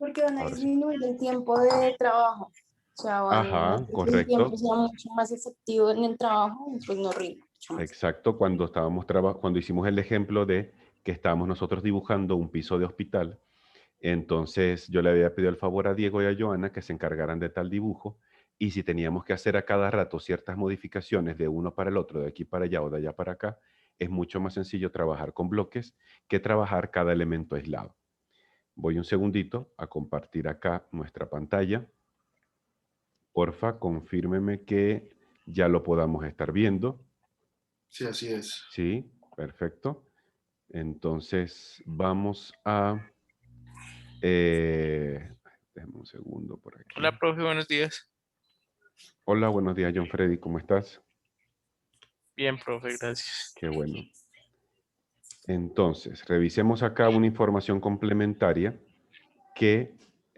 Porque van a Ahora sí. disminuir el tiempo de trabajo. O sea, van a Ajá, hacer que el tiempo correcto. sea mucho más efectivo en el trabajo y pues no rinde mucho más. Exacto, cuando hicimos el ejemplo de que estábamos nosotros dibujando un piso de hospital, entonces yo le había pedido el favor a Diego y a Joana que se encargaran de tal dibujo y si teníamos que hacer a cada rato ciertas modificaciones de uno para el otro, de aquí para allá o de allá para acá, es mucho más sencillo trabajar con bloques que trabajar cada elemento aislado. Voy un segundito a compartir acá nuestra pantalla. Porfa, confírmeme que ya lo podamos estar viendo. Sí, así es. Sí, perfecto. Entonces vamos a... déjame un segundo por aquí. Hola, profe, buenos días. Hola, buenos días, John Freddy, ¿cómo estás? Bien, profe, gracias. Qué bueno. Entonces, revisemos acá una información complementaria que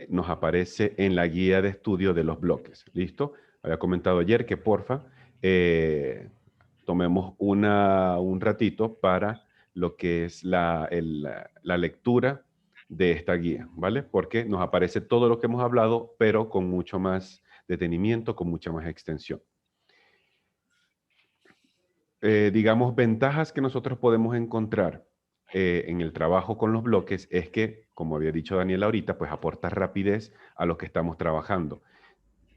nos aparece en la guía de estudio de los bloques. ¿Listo? Había comentado ayer que porfa, tomemos un ratito para lo que es la lectura de esta guía, ¿vale? Porque nos aparece todo lo que hemos hablado, pero con mucho más detenimiento, con mucha más extensión. Digamos, ventajas que nosotros podemos encontrar en el trabajo con los bloques es que, como había dicho Daniel ahorita, pues aporta rapidez a lo que estamos trabajando.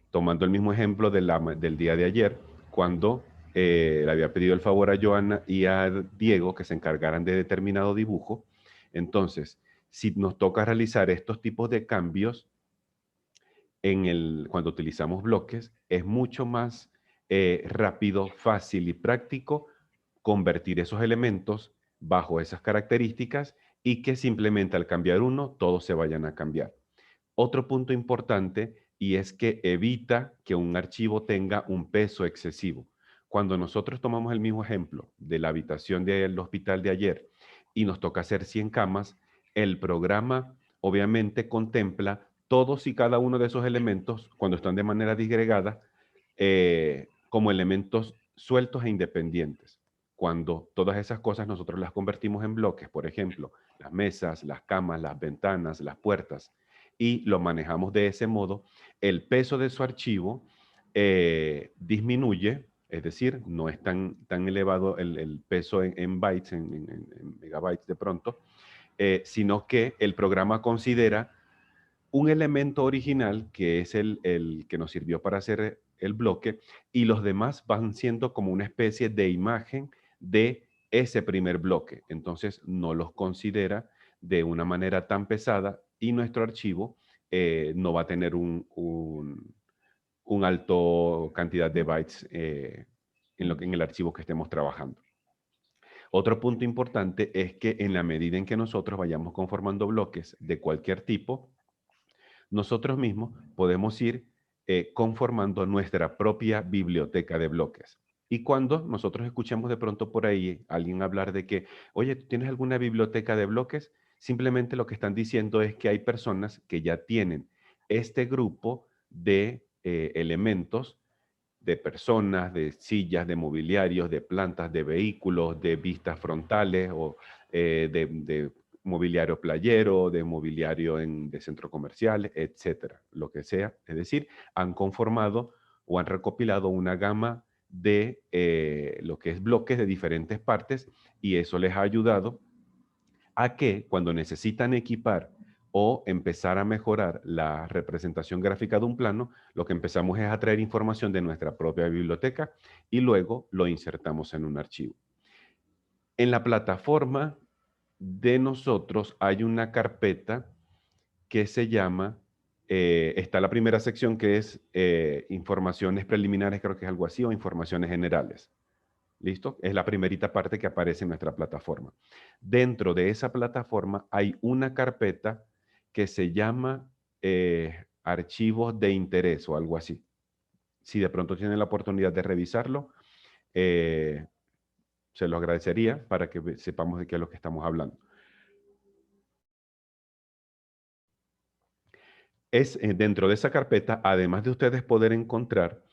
Tomando el mismo ejemplo del día de ayer, cuando le había pedido el favor a Joana y a Diego que se encargaran de determinado dibujo, entonces, si nos toca realizar estos tipos de cambios, cuando utilizamos bloques, es mucho más rápido, fácil y práctico convertir esos elementos bajo esas características y que simplemente al cambiar uno, todos se vayan a cambiar. Otro punto importante y es que evita que un archivo tenga un peso excesivo. Cuando nosotros tomamos el mismo ejemplo de la habitación del hospital de ayer y nos toca hacer 100 camas, el programa obviamente contempla todos y cada uno de esos elementos cuando están de manera disgregada como elementos sueltos e independientes. Cuando todas esas cosas nosotros las convertimos en bloques, por ejemplo, las mesas, las camas, las ventanas, las puertas, y lo manejamos de ese modo, el peso de su archivo disminuye, es decir, no es tan elevado el peso en bytes, en megabytes de pronto, sino que el programa considera un elemento original que es el que nos sirvió para hacer el bloque y los demás van siendo como una especie de imagen de ese primer bloque. Entonces no los considera de una manera tan pesada y nuestro archivo no va a tener un alto cantidad de bytes en el archivo que estemos trabajando. Otro punto importante es que en la medida en que nosotros vayamos conformando bloques de cualquier tipo, nosotros mismos podemos ir conformando nuestra propia biblioteca de bloques. Y cuando nosotros escuchemos de pronto por ahí alguien hablar de que, oye, ¿tú tienes alguna biblioteca de bloques? Simplemente lo que están diciendo es que hay personas que ya tienen este grupo de elementos, de personas, de sillas, de mobiliarios, de plantas, de vehículos, de vistas frontales o de mobiliario playero, de mobiliario de centro comercial, etcétera, lo que sea. Es decir, han conformado o han recopilado una gama de lo que es bloques de diferentes partes y eso les ha ayudado a que cuando necesitan equipar o empezar a mejorar la representación gráfica de un plano, lo que empezamos es a traer información de nuestra propia biblioteca y luego lo insertamos en un archivo. En la plataforma de nosotros hay una carpeta que se llama, está la primera sección que es informaciones preliminares, creo que es algo así, o informaciones generales. ¿Listo? Es la primerita parte que aparece en nuestra plataforma. Dentro de esa plataforma hay una carpeta que se llama archivos de interés o algo así. Si de pronto tienen la oportunidad de revisarlo, se lo agradecería para que sepamos de qué es lo que estamos hablando. Dentro de esa carpeta, además de ustedes poder encontrar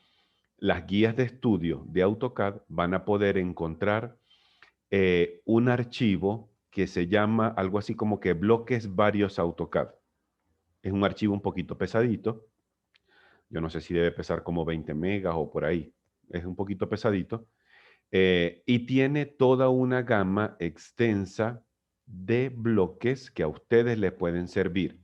las guías de estudio de AutoCAD, van a poder encontrar un archivo que se llama algo así como que bloques varios AutoCAD. Es un archivo un poquito pesadito. Yo no sé si debe pesar como 20 megas o por ahí. Es un poquito pesadito. Y tiene toda una gama extensa de bloques que a ustedes les pueden servir.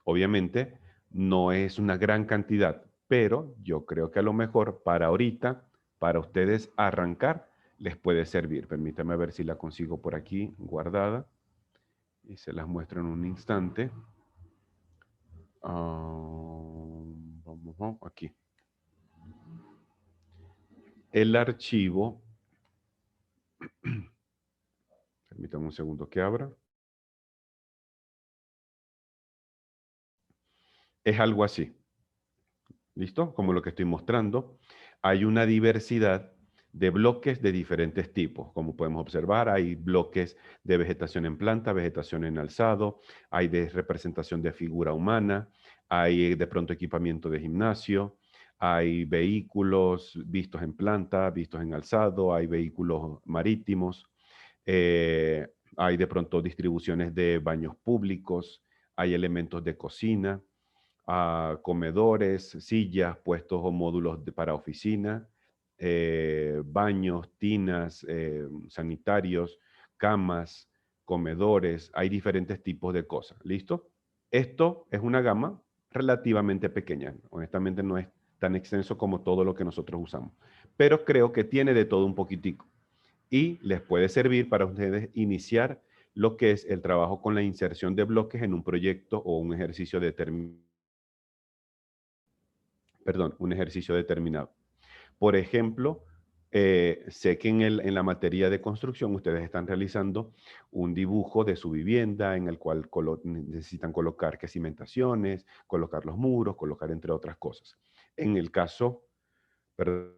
Obviamente, no es una gran cantidad, pero yo creo que a lo mejor para ahorita, para ustedes arrancar, les puede servir. Permítame ver si la consigo por aquí guardada y se las muestro en un instante. Vamos aquí. El archivo, permítame un segundo que abra. Es algo así. ¿Listo? Como lo que estoy mostrando. Hay una diversidad de bloques de diferentes tipos. Como podemos observar, hay bloques de vegetación en planta, vegetación en alzado, hay de representación de figura humana, hay de pronto equipamiento de gimnasio, hay vehículos vistos en planta, vistos en alzado, hay vehículos marítimos, hay de pronto distribuciones de baños públicos, hay elementos de cocina, comedores, sillas, puestos o módulos para oficina, baños, tinas, sanitarios, camas, comedores, hay diferentes tipos de cosas. ¿Listo? Esto es una gama relativamente pequeña. Honestamente no es tan extenso como todo lo que nosotros usamos, pero creo que tiene de todo un poquitico y les puede servir para ustedes iniciar lo que es el trabajo con la inserción de bloques en un proyecto o un ejercicio determinado. Un ejercicio determinado. Por ejemplo, sé que en la materia de construcción ustedes están realizando un dibujo de su vivienda en el cual necesitan colocar que cimentaciones, colocar los muros, colocar entre otras cosas. En el caso, perdón,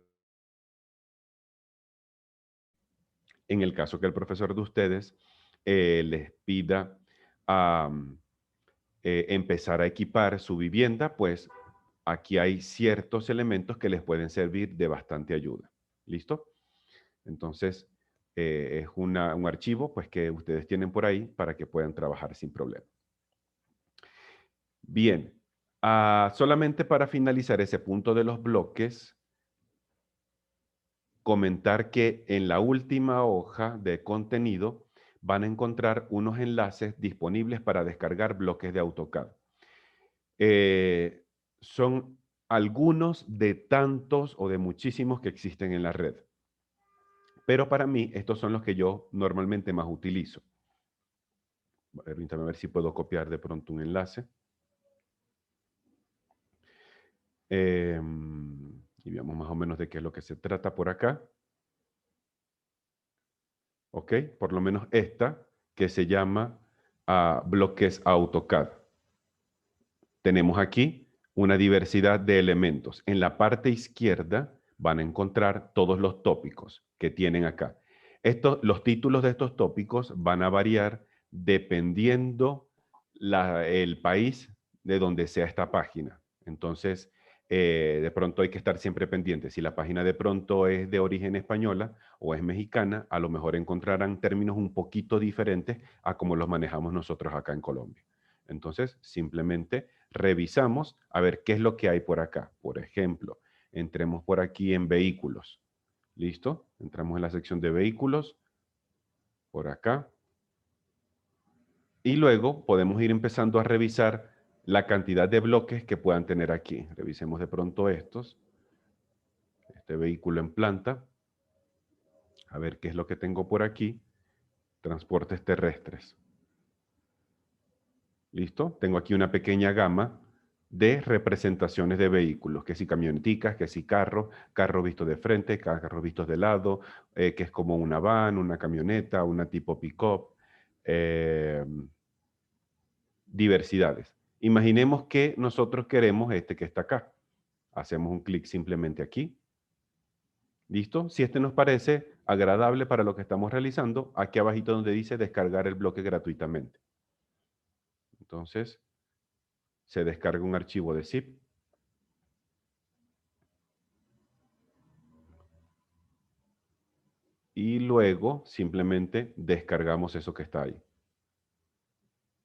en el caso que el profesor de ustedes les pida empezar a equipar su vivienda, pues aquí hay ciertos elementos que les pueden servir de bastante ayuda. ¿Listo? Entonces, es un archivo pues, que ustedes tienen por ahí para que puedan trabajar sin problema. Bien, solamente para finalizar ese punto de los bloques, comentar que en la última hoja de contenido van a encontrar unos enlaces disponibles para descargar bloques de AutoCAD. Son algunos de tantos o de muchísimos que existen en la red. Pero para mí, estos son los que yo normalmente más utilizo. Permítame ver si puedo copiar de pronto un enlace. Y veamos más o menos de qué es lo que se trata por acá. ¿Ok? Por lo menos esta, que se llama bloques AutoCAD. Tenemos aquí una diversidad de elementos. En la parte izquierda van a encontrar todos los tópicos que tienen acá. Los títulos de estos tópicos van a variar dependiendo el país de donde sea esta página. Entonces, de pronto hay que estar siempre pendiente. Si la página de pronto es de origen española o es mexicana, a lo mejor encontrarán términos un poquito diferentes a como los manejamos nosotros acá en Colombia. Entonces, simplemente revisamos a ver qué es lo que hay por acá. Por ejemplo, entremos por aquí en vehículos. ¿Listo? Entramos en la sección de vehículos, por acá. Y luego podemos ir empezando a revisar la cantidad de bloques que puedan tener aquí. Revisemos de pronto estos. Este vehículo en planta. A ver qué es lo que tengo por aquí. Transportes terrestres. ¿Listo? Tengo aquí una pequeña gama de representaciones de vehículos, que si camioneticas, que si carros, carros vistos de frente, carros vistos de lado, que es como una van, una camioneta, una tipo pick-up, diversidades. Imaginemos que nosotros queremos este que está acá. Hacemos un clic simplemente aquí. ¿Listo? Si este nos parece agradable para lo que estamos realizando, aquí abajito donde dice descargar el bloque gratuitamente. Entonces, se descarga un archivo de zip. Y luego simplemente descargamos eso que está ahí.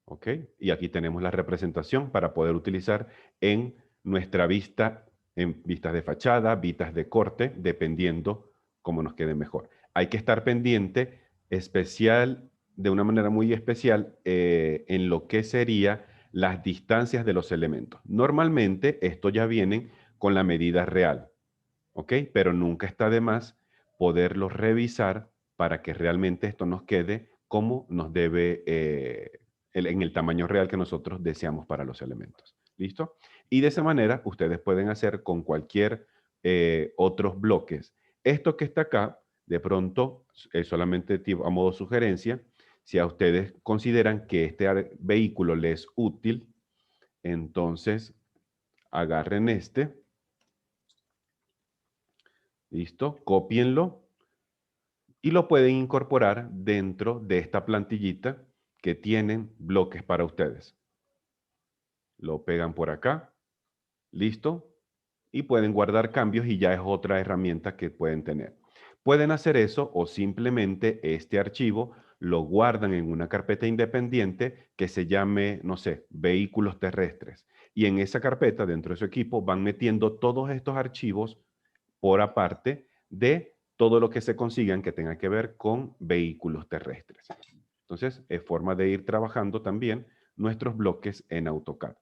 ¿Ok? Y aquí tenemos la representación para poder utilizar en nuestra vista, en vistas de fachada, vistas de corte, dependiendo cómo nos quede mejor. Hay que estar pendiente especial, de una manera muy especial, en lo que sería las distancias de los elementos. Normalmente esto ya vienen con la medida real, ¿ok? Pero nunca está de más poderlos revisar para que realmente esto nos quede como nos debe, en el tamaño real que nosotros deseamos para los elementos. ¿Listo? Y de esa manera ustedes pueden hacer con cualquier otros bloques. Esto que está acá, de pronto, solamente a modo sugerencia, si a ustedes consideran que este vehículo les es útil, entonces agarren este, ¿listo? Cópienlo y lo pueden incorporar dentro de esta plantillita que tienen bloques para ustedes. Lo pegan por acá, listo, y pueden guardar cambios y ya es otra herramienta que pueden tener. Pueden hacer eso o simplemente este archivo lo guardan en una carpeta independiente que se llame, no sé, vehículos terrestres. Y en esa carpeta, dentro de su equipo, van metiendo todos estos archivos por aparte de todo lo que se consigan que tenga que ver con vehículos terrestres. Entonces, es forma de ir trabajando también nuestros bloques en AutoCAD.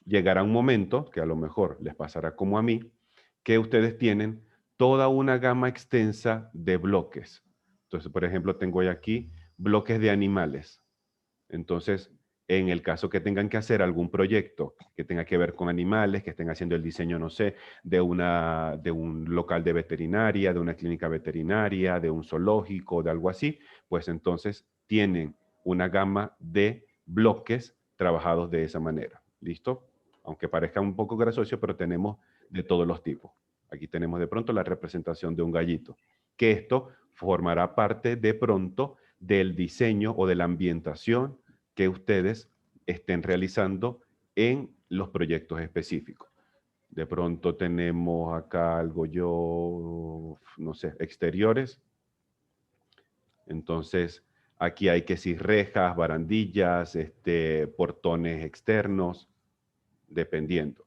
Llegará un momento, que a lo mejor les pasará como a mí, que ustedes tienen toda una gama extensa de bloques. Entonces, por ejemplo, tengo aquí bloques de animales. Entonces, en el caso que tengan que hacer algún proyecto que tenga que ver con animales, que estén haciendo el diseño, no sé, de un local de veterinaria, de una clínica veterinaria, de un zoológico, de algo así, pues entonces tienen una gama de bloques trabajados de esa manera. ¿Listo? Aunque parezca un poco grasoso, pero tenemos de todos los tipos. Aquí tenemos de pronto la representación de un gallito, que esto formará parte de pronto del diseño o de la ambientación que ustedes estén realizando en los proyectos específicos. De pronto tenemos acá algo no sé, exteriores. Entonces, aquí hay que si rejas, barandillas, portones externos, dependiendo.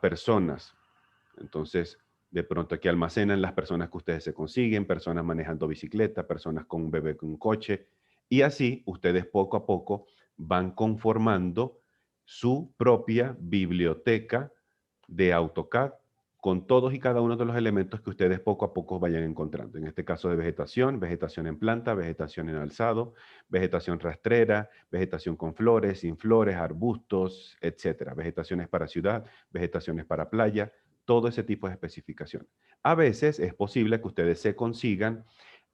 Personas. Entonces, de pronto aquí almacenan las personas que ustedes se consiguen, personas manejando bicicleta, personas con un bebé con un coche. Y así ustedes poco a poco van conformando su propia biblioteca de AutoCAD con todos y cada uno de los elementos que ustedes poco a poco vayan encontrando. En este caso de vegetación, vegetación en planta, vegetación en alzado, vegetación rastrera, vegetación con flores, sin flores, arbustos, etcétera. Vegetaciones para ciudad, vegetaciones para playa, todo ese tipo de especificación. A veces es posible que ustedes se consigan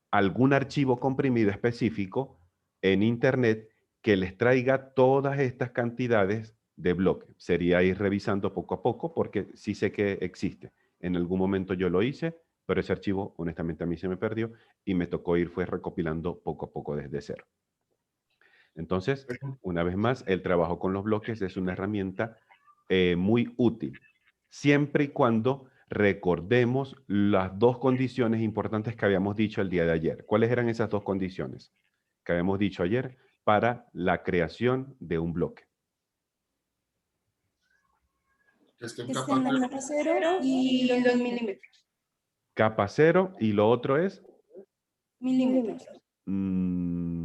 algún archivo comprimido específico en Internet que les traiga todas estas cantidades de bloques. Sería ir revisando poco a poco porque sí sé que existe. En algún momento yo lo hice, pero ese archivo honestamente a mí se me perdió y me tocó fue recopilando poco a poco desde cero. Entonces, una vez más, el trabajo con los bloques es una herramienta muy útil, siempre y cuando recordemos las dos condiciones importantes que habíamos dicho el día de ayer. ¿Cuáles eran esas dos condiciones que habíamos dicho ayer para la creación de un bloque? Que esté en Que capa estén en la capa 0 y los milímetros. Capa 0 y lo otro es... Milímetros.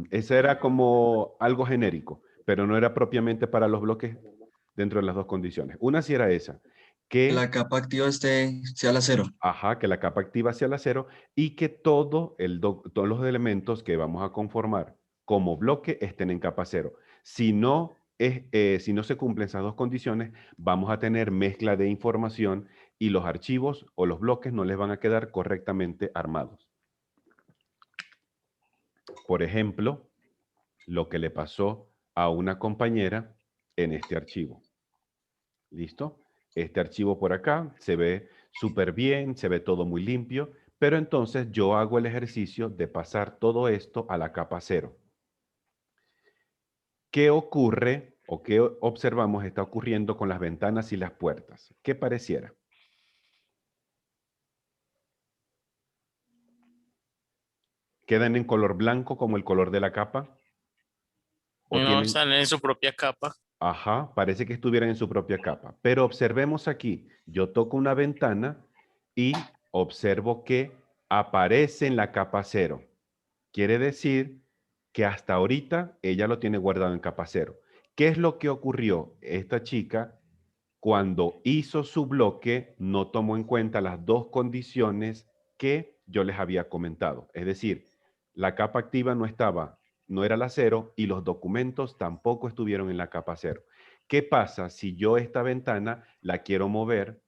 Ese era como algo genérico, pero no era propiamente para los bloques dentro de las dos condiciones. Una sí era esa, Que la que, capa activa sea la 0. ajá, que la capa activa sea la 0 y que todos los elementos que vamos a conformar como bloque estén en capa 0. Si no, si no se cumplen esas dos condiciones, vamos a tener mezcla de información y los archivos o los bloques no les van a quedar correctamente armados. Por ejemplo, lo que le pasó a una compañera en este archivo. ¿Listo? Este archivo por acá se ve súper bien, se ve todo muy limpio, pero entonces yo hago el ejercicio de pasar todo esto a la capa 0. ¿Qué ocurre o qué observamos está ocurriendo con las ventanas y las puertas? ¿Qué pareciera? ¿Quedan en color blanco como el color de la capa? O No tienen, están en su propia capa. ajá, parece que estuvieran en su propia capa. Pero observemos aquí, yo toco una ventana y observo que aparece en la capa 0. Quiere decir que hasta ahorita ella lo tiene guardado en capa 0. ¿Qué es lo que ocurrió? Esta chica, cuando hizo su bloque, no tomó en cuenta las dos condiciones que yo les había comentado. Es decir, la capa activa no era la 0 y los documentos tampoco estuvieron en la capa 0. ¿Qué pasa si yo esta ventana la quiero mover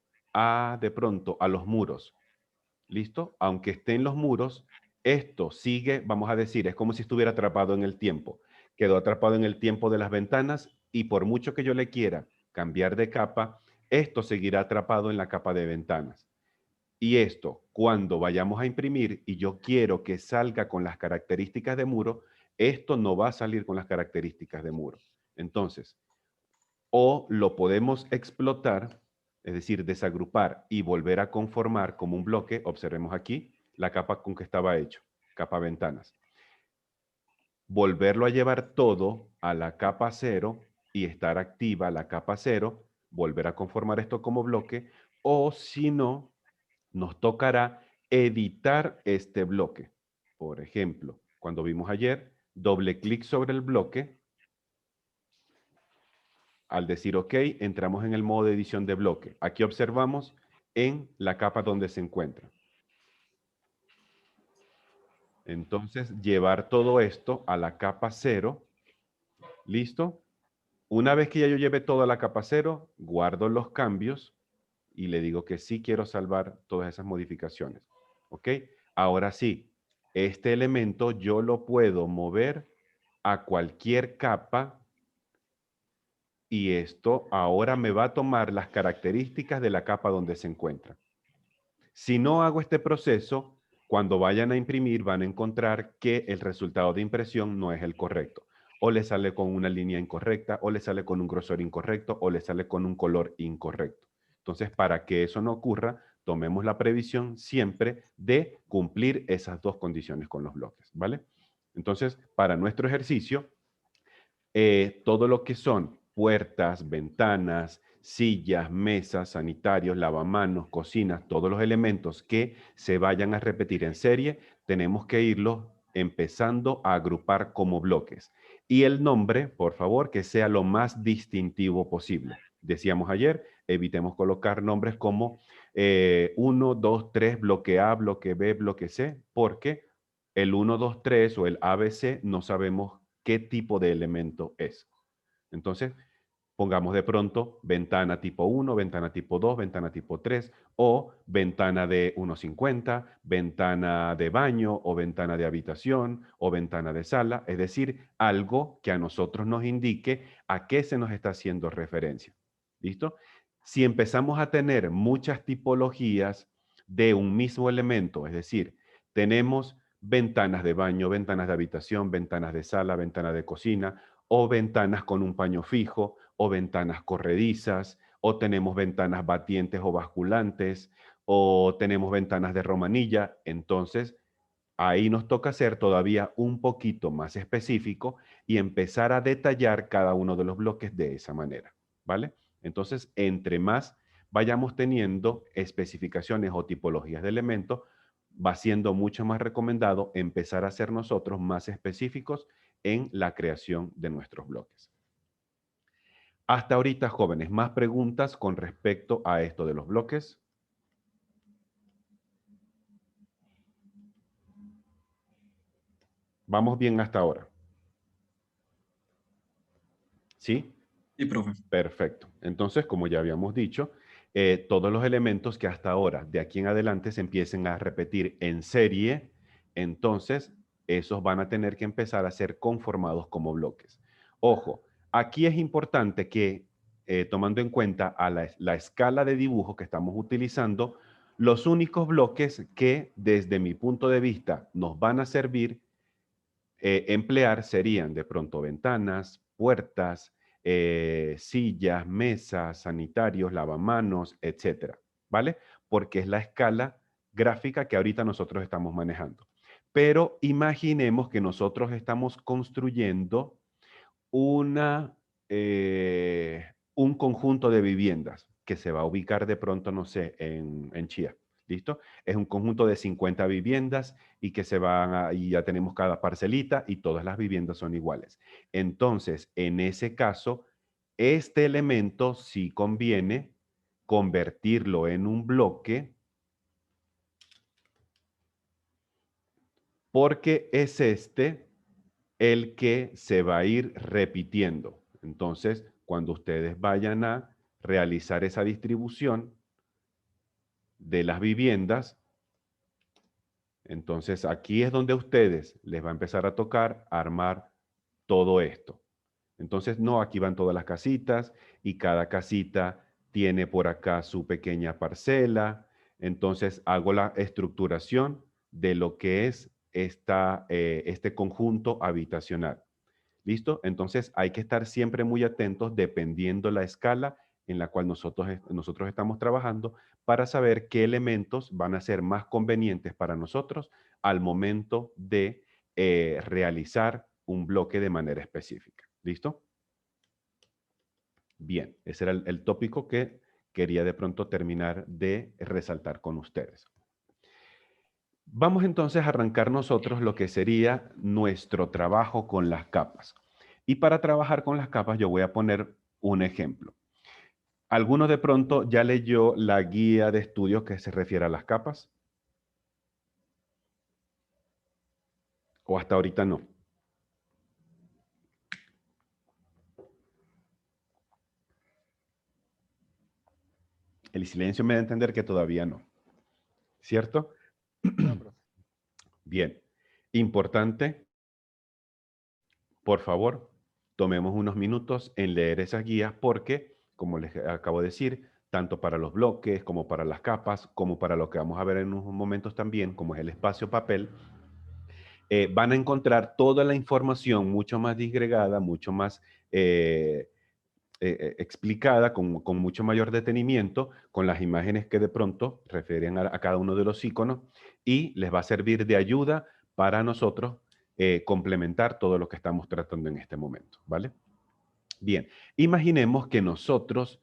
de pronto a los muros? ¿Listo? Aunque esté en los muros, esto sigue, vamos a decir, es como si estuviera atrapado en el tiempo. Quedó atrapado en el tiempo de las ventanas y por mucho que yo le quiera cambiar de capa, esto seguirá atrapado en la capa de ventanas. Y esto, cuando vayamos a imprimir y yo quiero que salga con las características de muro, esto no va a salir con las características de muro. Entonces, o lo podemos explotar, es decir, desagrupar y volver a conformar como un bloque. Observemos aquí la capa con que estaba hecho, capa ventanas. Volverlo a llevar todo a la capa 0 y estar activa la capa 0, volver a conformar esto como bloque, o si no, nos tocará editar este bloque. Por ejemplo, cuando vimos ayer, doble clic sobre el bloque. Al decir OK, entramos en el modo de edición de bloque. Aquí observamos en la capa donde se encuentra. Entonces, llevar todo esto a la capa 0. ¿Listo? Una vez que ya yo lleve todo a la capa 0, guardo los cambios y le digo que sí quiero salvar todas esas modificaciones. ¿Ok? Ahora sí, este elemento yo lo puedo mover a cualquier capa y esto ahora me va a tomar las características de la capa donde se encuentra. Si no hago este proceso, cuando vayan a imprimir van a encontrar que el resultado de impresión no es el correcto. O le sale con una línea incorrecta, o le sale con un grosor incorrecto, o le sale con un color incorrecto. Entonces, para que eso no ocurra, tomemos la previsión siempre de cumplir esas dos condiciones con los bloques, ¿vale? Entonces, para nuestro ejercicio, todo lo que son puertas, ventanas, sillas, mesas, sanitarios, lavamanos, cocinas, todos los elementos que se vayan a repetir en serie, tenemos que irlos empezando a agrupar como bloques. Y el nombre, por favor, que sea lo más distintivo posible. Decíamos ayer, evitemos colocar nombres como 1, 2, 3, bloque A, bloque B, bloque C, porque el 1, 2, 3 o el ABC no sabemos qué tipo de elemento es. Entonces, pongamos de pronto ventana tipo 1, ventana tipo 2, ventana tipo 3 o ventana de 1,50, ventana de baño o ventana de habitación o ventana de sala, es decir, algo que a nosotros nos indique a qué se nos está haciendo referencia. ¿Listo? Si empezamos a tener muchas tipologías de un mismo elemento, es decir, tenemos ventanas de baño, ventanas de habitación, ventanas de sala, ventanas de cocina, o ventanas con un paño fijo, o ventanas corredizas, o tenemos ventanas batientes o basculantes, o tenemos ventanas de romanilla. Entonces, ahí nos toca ser todavía un poquito más específico y empezar a detallar cada uno de los bloques de esa manera, ¿vale? Entonces, entre más vayamos teniendo especificaciones o tipologías de elementos, va siendo mucho más recomendado empezar a ser nosotros más específicos en la creación de nuestros bloques. Hasta ahorita, jóvenes, ¿más preguntas con respecto a esto de los bloques? ¿Vamos bien hasta ahora? ¿Sí? Sí, profe. Perfecto. Entonces, como ya habíamos dicho, todos los elementos que hasta ahora, de aquí en adelante, se empiecen a repetir en serie, entonces esos van a tener que empezar a ser conformados como bloques. Ojo, aquí es importante que, tomando en cuenta a la escala de dibujo que estamos utilizando, los únicos bloques que, desde mi punto de vista, nos van a servir emplear serían de pronto ventanas, puertas, sillas, mesas, sanitarios, lavamanos, etcétera, ¿vale? Porque es la escala gráfica que ahorita nosotros estamos manejando. Pero imaginemos que nosotros estamos construyendo un conjunto de viviendas que se va a ubicar de pronto, no sé, en Chía. ¿Listo? Es un conjunto de 50 viviendas y que se van a, y ya tenemos cada parcelita y todas las viviendas son iguales. Entonces, en ese caso, este elemento sí conviene convertirlo en un bloque porque es este el que se va a ir repitiendo. Entonces, cuando ustedes vayan a realizar esa distribución de las viviendas, entonces aquí es donde a ustedes les va a empezar a tocar armar todo esto. Entonces, no, aquí van todas las casitas y cada casita tiene por acá su pequeña parcela. Entonces, hago la estructuración de lo que es este conjunto habitacional. ¿Listo? Entonces, hay que estar siempre muy atentos dependiendo la escala en la cual nosotros estamos trabajando para saber qué elementos van a ser más convenientes para nosotros al momento de realizar un bloque de manera específica. ¿Listo? Bien, ese era el tópico que quería de pronto terminar de resaltar con ustedes. Vamos entonces a arrancar nosotros lo que sería nuestro trabajo con las capas. Y para trabajar con las capas yo voy a poner un ejemplo. ¿Alguno de pronto ya leyó la guía de estudios que se refiere a las capas? ¿O hasta ahorita no? El silencio me da a entender que todavía no. ¿Cierto? Bien. Importante, por favor, tomemos unos minutos en leer esas guías porque, como les acabo de decir, tanto para los bloques como para las capas, como para lo que vamos a ver en unos momentos también, como es el espacio papel, van a encontrar toda la información mucho más disgregada, mucho más explicada, con mucho mayor detenimiento, con las imágenes que de pronto refieren a cada uno de los iconos y les va a servir de ayuda para nosotros complementar todo lo que estamos tratando en este momento, ¿vale? Bien, imaginemos que nosotros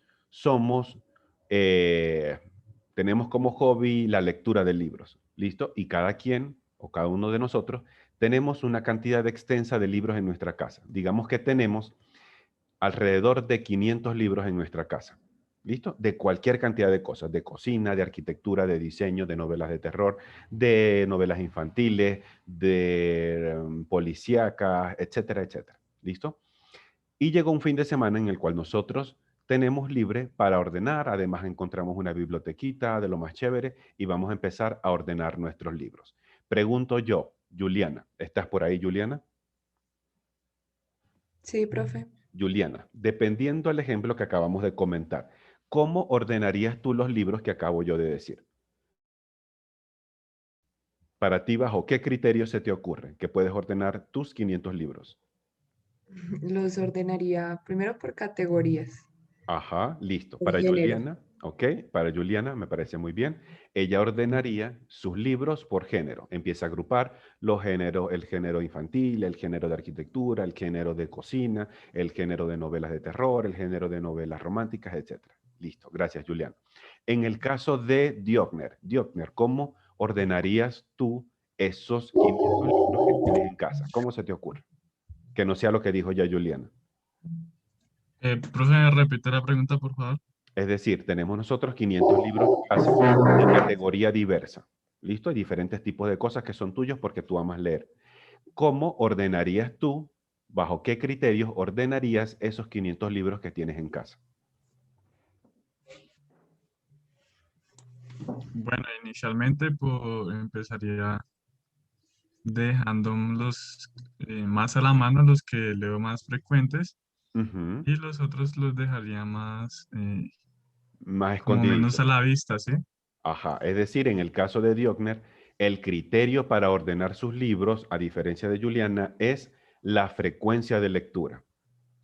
tenemos como hobby la lectura de libros, ¿listo? Y cada quien o cada uno de nosotros tenemos una cantidad extensa de libros en nuestra casa. Digamos que tenemos alrededor de 500 libros en nuestra casa, ¿listo? De cualquier cantidad de cosas, de cocina, de arquitectura, de diseño, de novelas de terror, de novelas infantiles, de policíacas, etcétera, etcétera, ¿listo? Y llegó un fin de semana en el cual nosotros tenemos libre para ordenar, además encontramos una bibliotequita de lo más chévere y vamos a empezar a ordenar nuestros libros. Pregunto yo, Juliana, ¿estás por ahí, Juliana? Sí, profe. Juliana, dependiendo del ejemplo que acabamos de comentar, ¿cómo ordenarías tú los libros que acabo yo de decir? Para ti, ¿bajo qué criterio se te ocurre que puedes ordenar tus 500 libros? Los ordenaría primero por categorías. Ajá, listo. Por Para género. Juliana, ok, para Juliana me parece muy bien. Ella ordenaría sus libros por género. Empieza a agrupar los géneros, el género infantil, el género de arquitectura, el género de cocina, el género de novelas de terror, el género de novelas románticas, etc. Listo, gracias Juliana. En el caso de Diogner, ¿cómo ordenarías tú esos 500 libros que tienes en casa? ¿Cómo se te ocurre? Que no sea lo que dijo ya Juliana. Profe, repite la pregunta, por favor. Es decir, tenemos nosotros 500 libros clásicos de categoría diversa. ¿Listo? Hay diferentes tipos de cosas que son tuyos porque tú amas leer. ¿Cómo ordenarías tú, bajo qué criterios ordenarías esos 500 libros que tienes en casa? Bueno, inicialmente empezaría dejando los más a la mano, los que leo más frecuentes, Ujú. y los otros los dejaría más, Más como menos escondiditos. a la vista, ¿sí? Ajá, es decir, en el caso de Diogner, el criterio para ordenar sus libros, a diferencia de Juliana, es la frecuencia de lectura.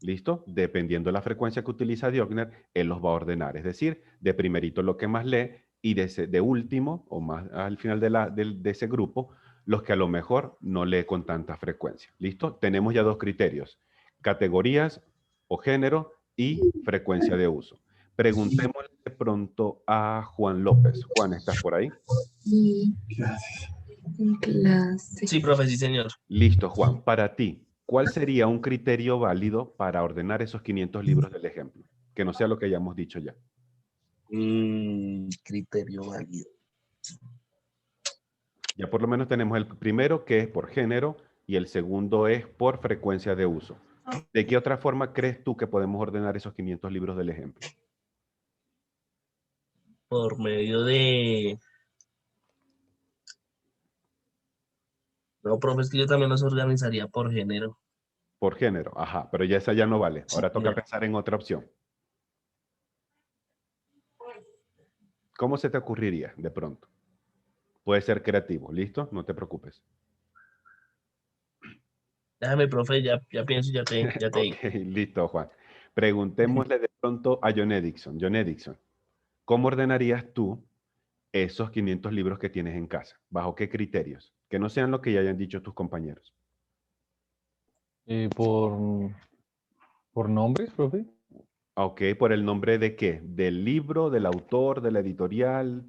¿Listo? Dependiendo de la frecuencia que utiliza Diogner, él los va a ordenar. Es decir, de primerito lo que más lee y de último, o más al final de ese grupo, los que a lo mejor no lee con tanta frecuencia. ¿Listo? Tenemos ya dos criterios. categorías o género y frecuencia de uso. Preguntémosle de pronto a Juan López. Juan, ¿estás por ahí? Sí, profe, sí, señor. Listo, Juan. Para ti, ¿cuál sería un criterio válido para ordenar esos 500 libros del ejemplo? Que no sea lo que hayamos dicho ya. Criterio válido. Ya por lo menos tenemos el primero, que es por género, y el segundo es por frecuencia de uso. ¿De qué otra forma crees tú que podemos ordenar esos 500 libros del ejemplo? Por medio de... No, profe, es que yo también los organizaría por género. Por género, ajá, pero ya esa ya no vale. Ahora toca señor. pensar en otra opción. ¿Cómo se te ocurriría de pronto? Puede ser creativo, ¿listo? No te preocupes. Déjame, profe, ya pienso, ya te digo. Ok, listo, Juan. Preguntémosle de pronto a John Edison. John Edison, ¿cómo ordenarías tú esos 500 libros que tienes en casa? ¿Bajo qué criterios? Que no sean lo que ya hayan dicho tus compañeros. Por nombres, profe. Ok, ¿por el nombre de qué? ¿Del libro, del autor, de la editorial?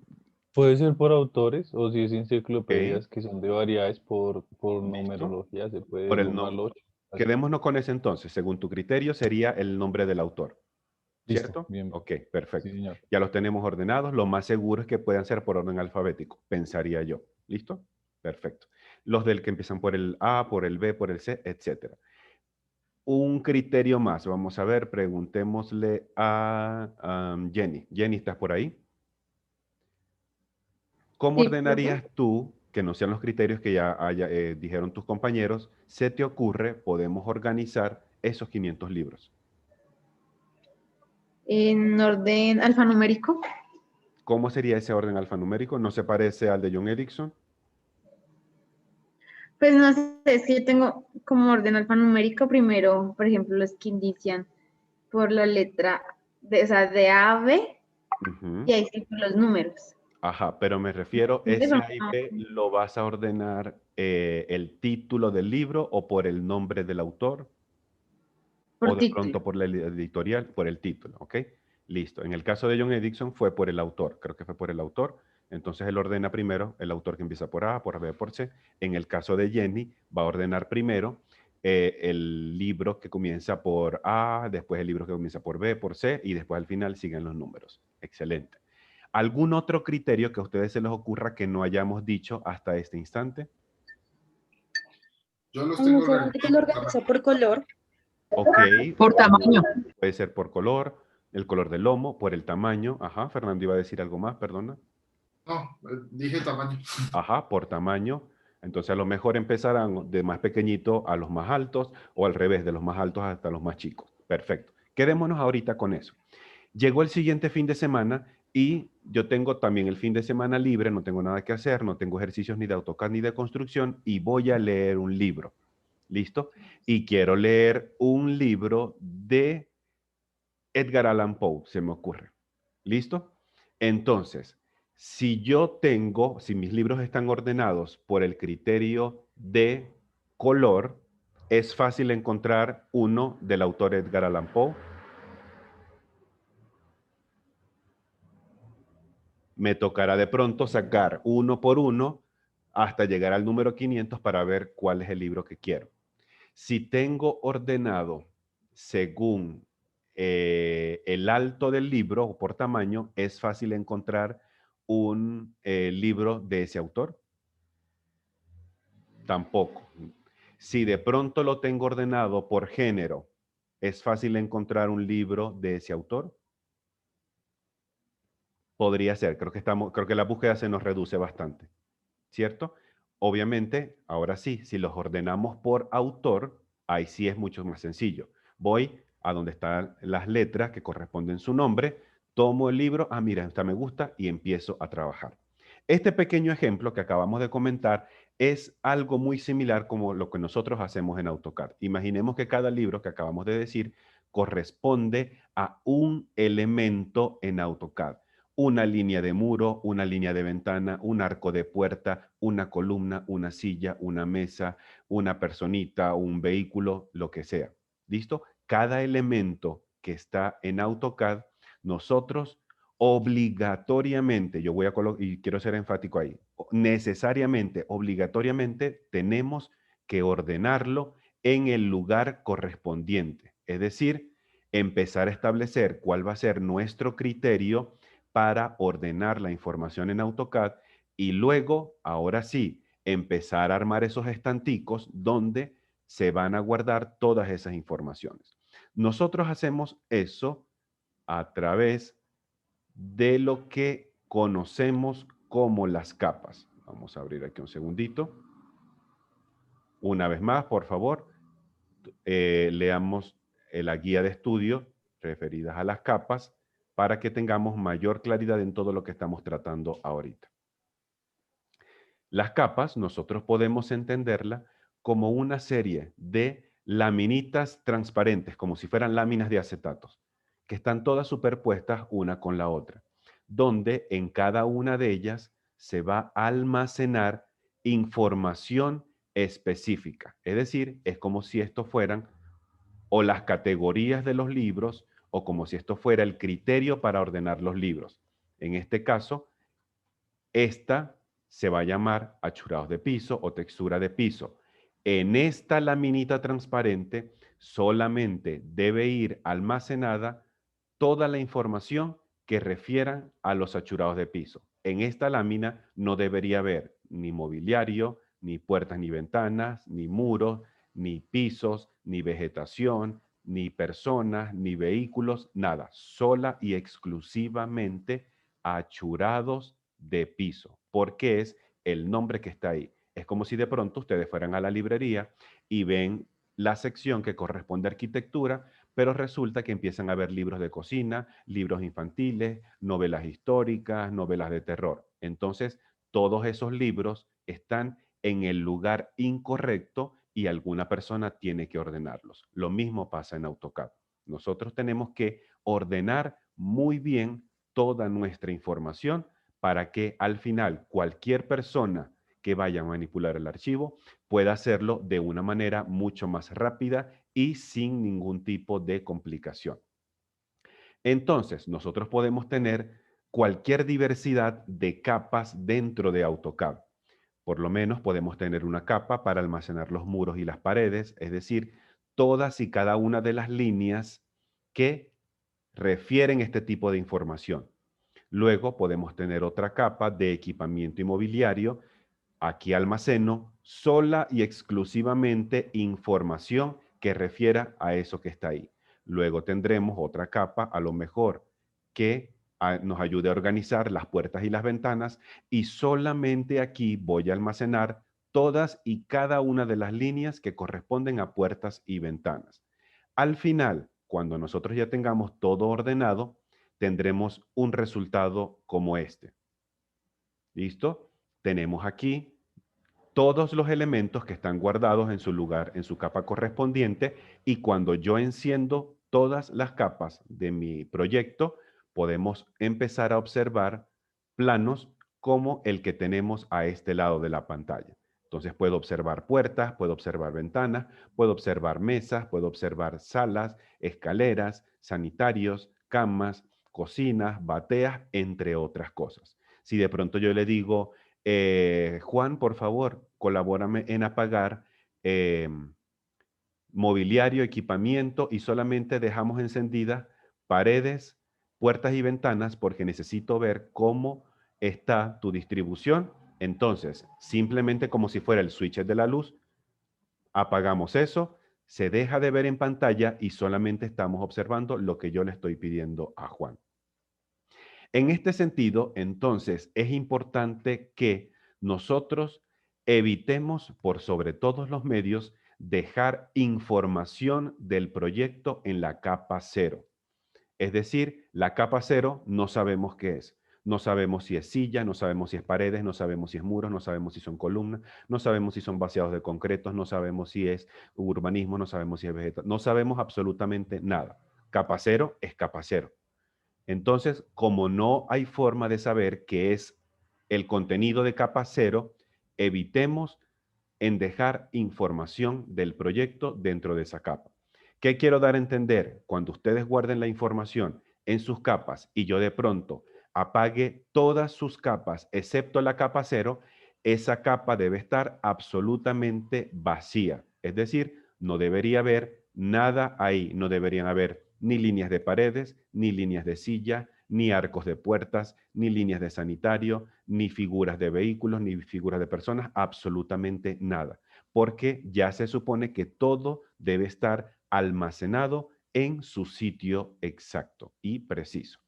Puede ser por autores o si es enciclopedias Ok, que son de variedades por listo. numerología, se puede Por del el 1 al nombre. 8. Así. Quedémonos con ese entonces. Según tu criterio, sería el nombre del autor. Listo, ¿Cierto? bien. Ok, Sí, perfecto. señor. Ya los tenemos ordenados. Lo más seguro es que puedan ser por orden alfabético, pensaría yo. ¿Listo? Perfecto. Los del que empiezan por el A, por el B, por el C, etc. Un criterio más. Vamos a ver, preguntémosle a Jenny. Jenny, ¿estás por ahí? ¿Cómo Sí, profe. ordenarías tú, que no sean los criterios que ya dijeron tus compañeros, se te ocurre, podemos organizar esos 500 libros? En orden alfanumérico. ¿Cómo sería ese orden alfanumérico? ¿No se parece al de John Erickson? Pues no sé, es que yo tengo como orden alfanumérico primero, por ejemplo, los que inician por la letra de, o sea, de A a B Ujú. y ahí sí por los números. Ajá, pero me refiero, De ese pronto, A y B lo vas a ordenar el título del libro o por el nombre del autor o por de título. pronto por la editorial, por el título, ¿ok? Listo. En el caso de John Erickson fue por el autor, creo que fue por el autor. Entonces él ordena primero el autor que empieza por A, por B, por C. En el caso de Jenny va a ordenar primero el libro que comienza por A, después el libro que comienza por B, por C y después al final siguen los números. Excelente. ¿Algún otro criterio que a ustedes se les ocurra que no hayamos dicho hasta este instante? Yo los Hay tengo mucha gente que lo organizados organiza por color. Ok. Por tamaño. Puede ser por color, el color del lomo, por el tamaño. Ajá, Fernando iba a decir algo más, perdona. No, dije tamaño. Ajá, por tamaño. Entonces a lo mejor empezarán de más pequeñito a los más altos o al revés, de los más altos hasta los más chicos. Perfecto. Quedémonos ahorita con eso. Llegó el siguiente fin de semana y yo tengo también el fin de semana libre, no tengo nada que hacer, no tengo ejercicios ni de AutoCAD ni de construcción y voy a leer un libro. ¿Listo? Y quiero leer un libro de Edgar Allan Poe, se me ocurre. ¿Listo? Entonces, si mis libros están ordenados por el criterio de color, es fácil encontrar uno del autor Edgar Allan Poe. Me tocará de pronto sacar uno por uno hasta llegar al número 500 para ver cuál es el libro que quiero. Si tengo ordenado según el alto del libro o por tamaño, es fácil encontrar un libro de ese autor. Tampoco. Si de pronto lo tengo ordenado por género, ¿es fácil encontrar un libro de ese autor? Podría ser. Creo que la búsqueda se nos reduce bastante. ¿Cierto? Obviamente, ahora sí, si los ordenamos por autor, ahí sí es mucho más sencillo. Voy a donde están las letras que corresponden su nombre, tomo el libro, mira, esta me gusta y empiezo a trabajar. Este pequeño ejemplo que acabamos de comentar es algo muy similar como lo que nosotros hacemos en AutoCAD. Imaginemos que cada libro que acabamos de decir corresponde a un elemento en AutoCAD. Una línea de muro, una línea de ventana, un arco de puerta, una columna, una silla, una mesa, una personita, un vehículo, lo que sea. ¿Listo? Cada elemento que está en AutoCAD, nosotros obligatoriamente, yo voy a colocar, y quiero ser enfático ahí, necesariamente, obligatoriamente tenemos que ordenarlo en el lugar correspondiente. Es decir, empezar a establecer cuál va a ser nuestro criterio para ordenar la información en AutoCAD y luego, ahora sí, empezar a armar esos estanticos donde se van a guardar todas esas informaciones. Nosotros hacemos eso a través de lo que conocemos como las capas. Vamos a abrir aquí un segundito. Una vez más, por favor, leamos la guía de estudio referidas a las capas para que tengamos mayor claridad en todo lo que estamos tratando ahorita. Las capas, nosotros podemos entenderla como una serie de laminitas transparentes, como si fueran láminas de acetatos, que están todas superpuestas una con la otra, donde en cada una de ellas se va a almacenar información específica. Es decir, es como si esto fueran o las categorías de los libros o como si esto fuera el criterio para ordenar los libros. En este caso, esta se va a llamar achurados de piso o textura de piso. En esta laminita transparente solamente debe ir almacenada toda la información que refieran a los achurados de piso. En esta lámina no debería haber ni mobiliario, ni puertas ni ventanas, ni muros, ni pisos, ni vegetación, ni personas, ni vehículos, nada. Sola y exclusivamente achurados de piso, porque es el nombre que está ahí. Es como si de pronto ustedes fueran a la librería y ven la sección que corresponde a arquitectura, pero resulta que empiezan a ver libros de cocina, libros infantiles, novelas históricas, novelas de terror. Entonces, todos esos libros están en el lugar incorrecto y alguna persona tiene que ordenarlos. Lo mismo pasa en AutoCAD. Nosotros tenemos que ordenar muy bien toda nuestra información para que al final cualquier persona que vaya a manipular el archivo pueda hacerlo de una manera mucho más rápida y sin ningún tipo de complicación. Entonces, nosotros podemos tener cualquier diversidad de capas dentro de AutoCAD. Por lo menos podemos tener una capa para almacenar los muros y las paredes, es decir, todas y cada una de las líneas que refieren este tipo de información. Luego podemos tener otra capa de equipamiento inmobiliario. Aquí almaceno sola y exclusivamente información que refiera a eso que está ahí. Luego tendremos otra capa, a lo mejor, que nos ayude a organizar las puertas y las ventanas y solamente aquí voy a almacenar todas y cada una de las líneas que corresponden a puertas y ventanas. Al final, cuando nosotros ya tengamos todo ordenado, tendremos un resultado como este. ¿Listo? Tenemos aquí todos los elementos que están guardados en su lugar, en su capa correspondiente, y cuando yo enciendo todas las capas de mi proyecto, podemos empezar a observar planos como el que tenemos a este lado de la pantalla. Entonces puedo observar puertas, puedo observar ventanas, puedo observar mesas, puedo observar salas, escaleras, sanitarios, camas, cocinas, bateas, entre otras cosas. Si de pronto yo le digo, Juan, por favor, colabórame en apagar mobiliario, equipamiento y solamente dejamos encendidas paredes, puertas y ventanas porque necesito ver cómo está tu distribución. Entonces, simplemente como si fuera el switch de la luz, apagamos eso, se deja de ver en pantalla y solamente estamos observando lo que yo le estoy pidiendo a Juan. En este sentido, entonces, es importante que nosotros evitemos por sobre todos los medios dejar información del proyecto en la capa 0. Es decir, la capa 0 no sabemos qué es. No sabemos si es silla, no sabemos si es paredes, no sabemos si es muros, no sabemos si son columnas, no sabemos si son vaciados de concretos, no sabemos si es urbanismo, no sabemos si es vegetación, no sabemos absolutamente nada. Capa 0 es capa 0. Entonces, como no hay forma de saber qué es el contenido de capa 0, evitemos en dejar información del proyecto dentro de esa capa. ¿Qué quiero dar a entender? Cuando ustedes guarden la información en sus capas y yo de pronto apague todas sus capas excepto la capa 0, esa capa debe estar absolutamente vacía. Es decir, no debería haber nada ahí. No deberían haber ni líneas de paredes, ni líneas de silla, ni arcos de puertas, ni líneas de sanitario, ni figuras de vehículos, ni figuras de personas, absolutamente nada. Porque ya se supone que todo debe estar almacenado en su sitio exacto y preciso.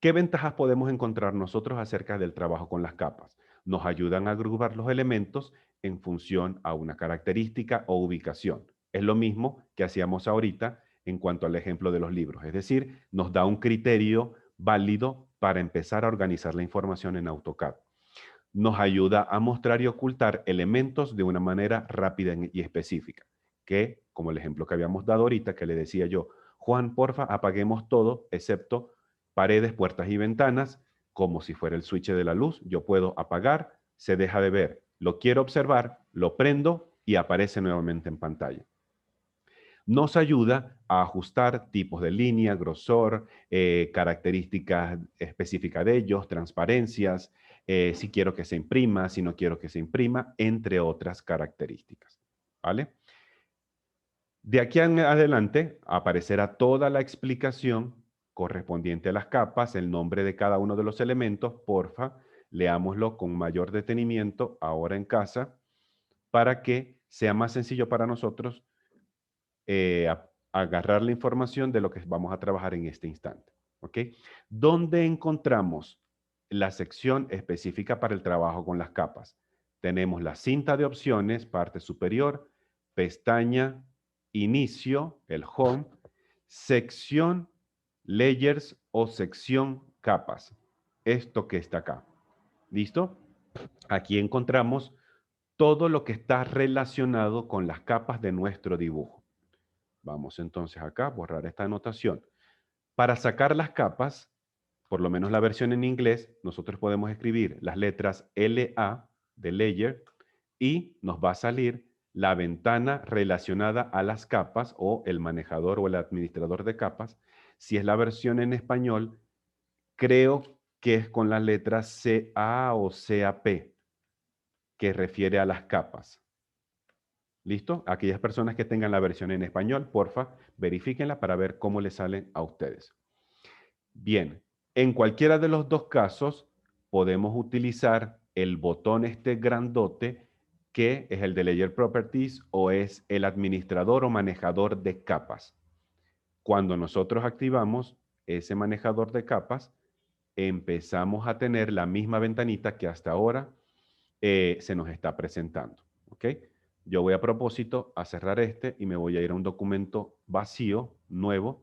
¿Qué ventajas podemos encontrar nosotros acerca del trabajo con las capas? Nos ayudan a agrupar los elementos en función a una característica o ubicación. Es lo mismo que hacíamos ahorita en cuanto al ejemplo de los libros. Es decir, nos da un criterio válido para empezar a organizar la información en AutoCAD. Nos ayuda a mostrar y ocultar elementos de una manera rápida y específica, que, como el ejemplo que habíamos dado ahorita, que le decía yo, Juan, porfa, apaguemos todo, excepto paredes, puertas y ventanas, como si fuera el switch de la luz. Yo puedo apagar, se deja de ver. Lo quiero observar, lo prendo y aparece nuevamente en pantalla. Nos ayuda a ajustar tipos de línea, grosor, características específicas de ellos, transparencias, si quiero que se imprima, si no quiero que se imprima, entre otras características. ¿Vale? De aquí en adelante aparecerá toda la explicación correspondiente a las capas, el nombre de cada uno de los elementos. Porfa, leámoslo con mayor detenimiento ahora en casa para que sea más sencillo para nosotros agarrar la información de lo que vamos a trabajar en este instante. ¿Ok? ¿Dónde encontramos la sección específica para el trabajo con las capas? Tenemos la cinta de opciones, parte superior, pestaña, inicio, el home, sección, layers o sección capas. Esto que está acá. ¿Listo? Aquí encontramos todo lo que está relacionado con las capas de nuestro dibujo. Vamos entonces acá a borrar esta anotación. Para sacar las capas, por lo menos la versión en inglés, nosotros podemos escribir las letras LA de layer y nos va a salir la ventana relacionada a las capas o el manejador o el administrador de capas. Si es la versión en español, creo que es con las letras CA o CAP, que refiere a las capas. ¿Listo? Aquellas personas que tengan la versión en español, porfa, verifíquenla para ver cómo les salen a ustedes. Bien, en cualquiera de los dos casos podemos utilizar el botón este grandote que es el de Layer Properties o es el administrador o manejador de capas. Cuando nosotros activamos ese manejador de capas, empezamos a tener la misma ventanita que hasta ahora se nos está presentando. ¿Ok? Yo voy a propósito a cerrar este y me voy a ir a un documento vacío, nuevo,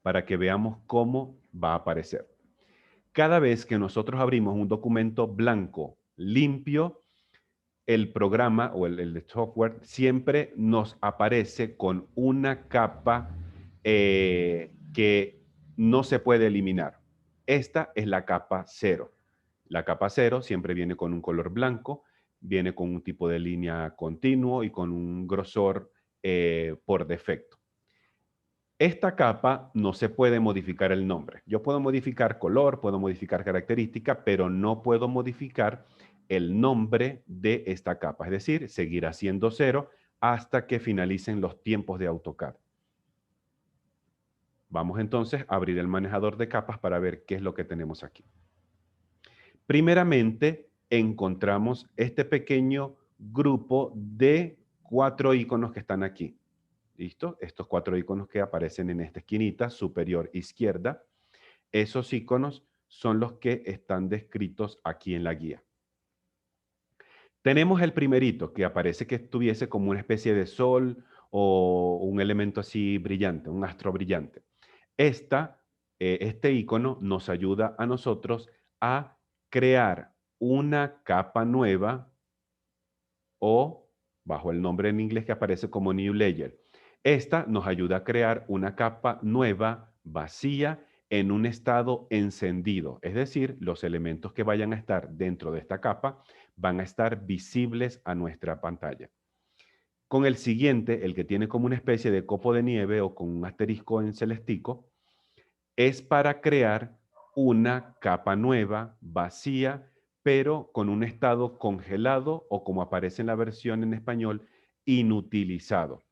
para que veamos cómo va a aparecer. Cada vez que nosotros abrimos un documento blanco, limpio, el programa o el software siempre nos aparece con una capa que no se puede eliminar. Esta es la capa 0. La capa 0 siempre viene con un color blanco, viene con un tipo de línea continuo y con un grosor por defecto. Esta capa no se puede modificar el nombre. Yo puedo modificar color, puedo modificar característica, pero no puedo modificar el nombre de esta capa. Es decir, seguirá siendo 0 hasta que finalicen los tiempos de AutoCAD. Vamos entonces a abrir el manejador de capas para ver qué es lo que tenemos aquí. Primeramente, encontramos este pequeño grupo de 4 iconos que están aquí. ¿Listo? Estos 4 iconos que aparecen en esta esquinita superior izquierda, esos iconos son los que están descritos aquí en la guía. Tenemos el primerito que aparece que estuviese como una especie de sol o un elemento así brillante, un astro brillante. Este icono nos ayuda a nosotros a crear una capa nueva o bajo el nombre en inglés que aparece como New Layer. Esta nos ayuda a crear una capa nueva, vacía, en un estado encendido. Es decir, los elementos que vayan a estar dentro de esta capa van a estar visibles a nuestra pantalla. con el siguiente, el que tiene como una especie de copo de nieve o con un asterisco en celestico, es para crear una capa nueva, vacía, pero con un estado congelado o, como aparece en la versión en español, inutilizado.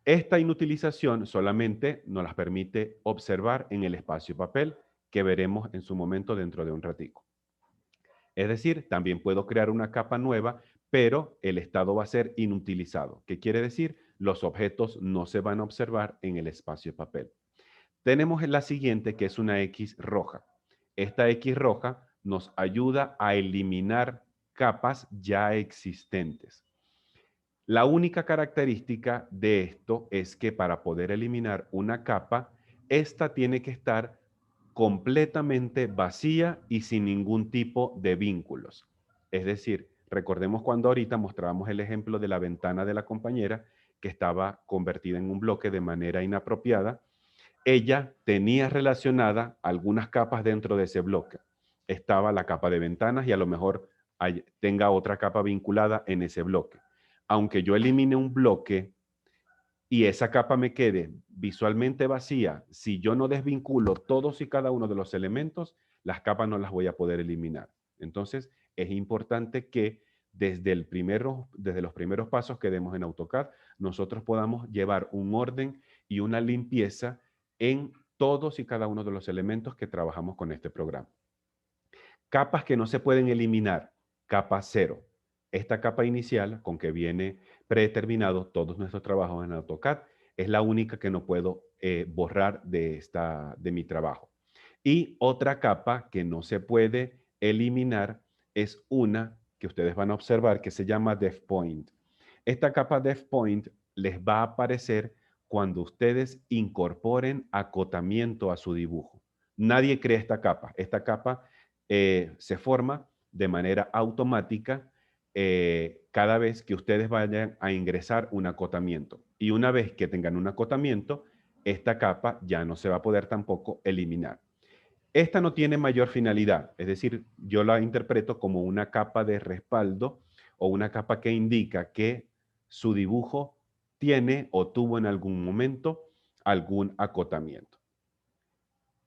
Esta inutilización solamente nos las permite observar en el espacio papel, que veremos en su momento dentro de un ratico. Es decir, también puedo crear una capa nueva, pero el estado va a ser inutilizado. ¿Qué quiere decir? Los objetos no se van a observar en el espacio papel. Tenemos la siguiente, que es una X roja. Esta X roja nos ayuda a eliminar capas ya existentes. La única característica de esto es que para poder eliminar una capa, esta tiene que estar completamente vacía y sin ningún tipo de vínculos. Es decir, recordemos cuando ahorita mostrábamos el ejemplo de la ventana de la compañera que estaba convertida en un bloque de manera inapropiada. Ella tenía relacionada algunas capas dentro de ese bloque. Estaba la capa de ventanas y a lo mejor tenga otra capa vinculada en ese bloque. Aunque yo elimine un bloque y esa capa me quede visualmente vacía, si yo no desvinculo todos y cada uno de los elementos, las capas no las voy a poder eliminar. Entonces, es importante que desde los primeros pasos que demos en AutoCAD, nosotros podamos llevar un orden y una limpieza en todos y cada uno de los elementos que trabajamos con este programa. Capas que no se pueden eliminar. Capa 0. Esta capa inicial con que viene predeterminado todos nuestros trabajos en AutoCAD es la única que no puedo borrar de mi trabajo. Y otra capa que no se puede eliminar es una que ustedes van a observar que se llama Depth Point. Esta capa Depth Point les va a aparecer cuando ustedes incorporen acotamiento a su dibujo. Nadie crea esta capa. Esta capa se forma de manera automática cada vez que ustedes vayan a ingresar un acotamiento. Y una vez que tengan un acotamiento, esta capa ya no se va a poder tampoco eliminar. Esta no tiene mayor finalidad, es decir, yo la interpreto como una capa de respaldo o una capa que indica que su dibujo tiene o tuvo en algún momento algún acotamiento.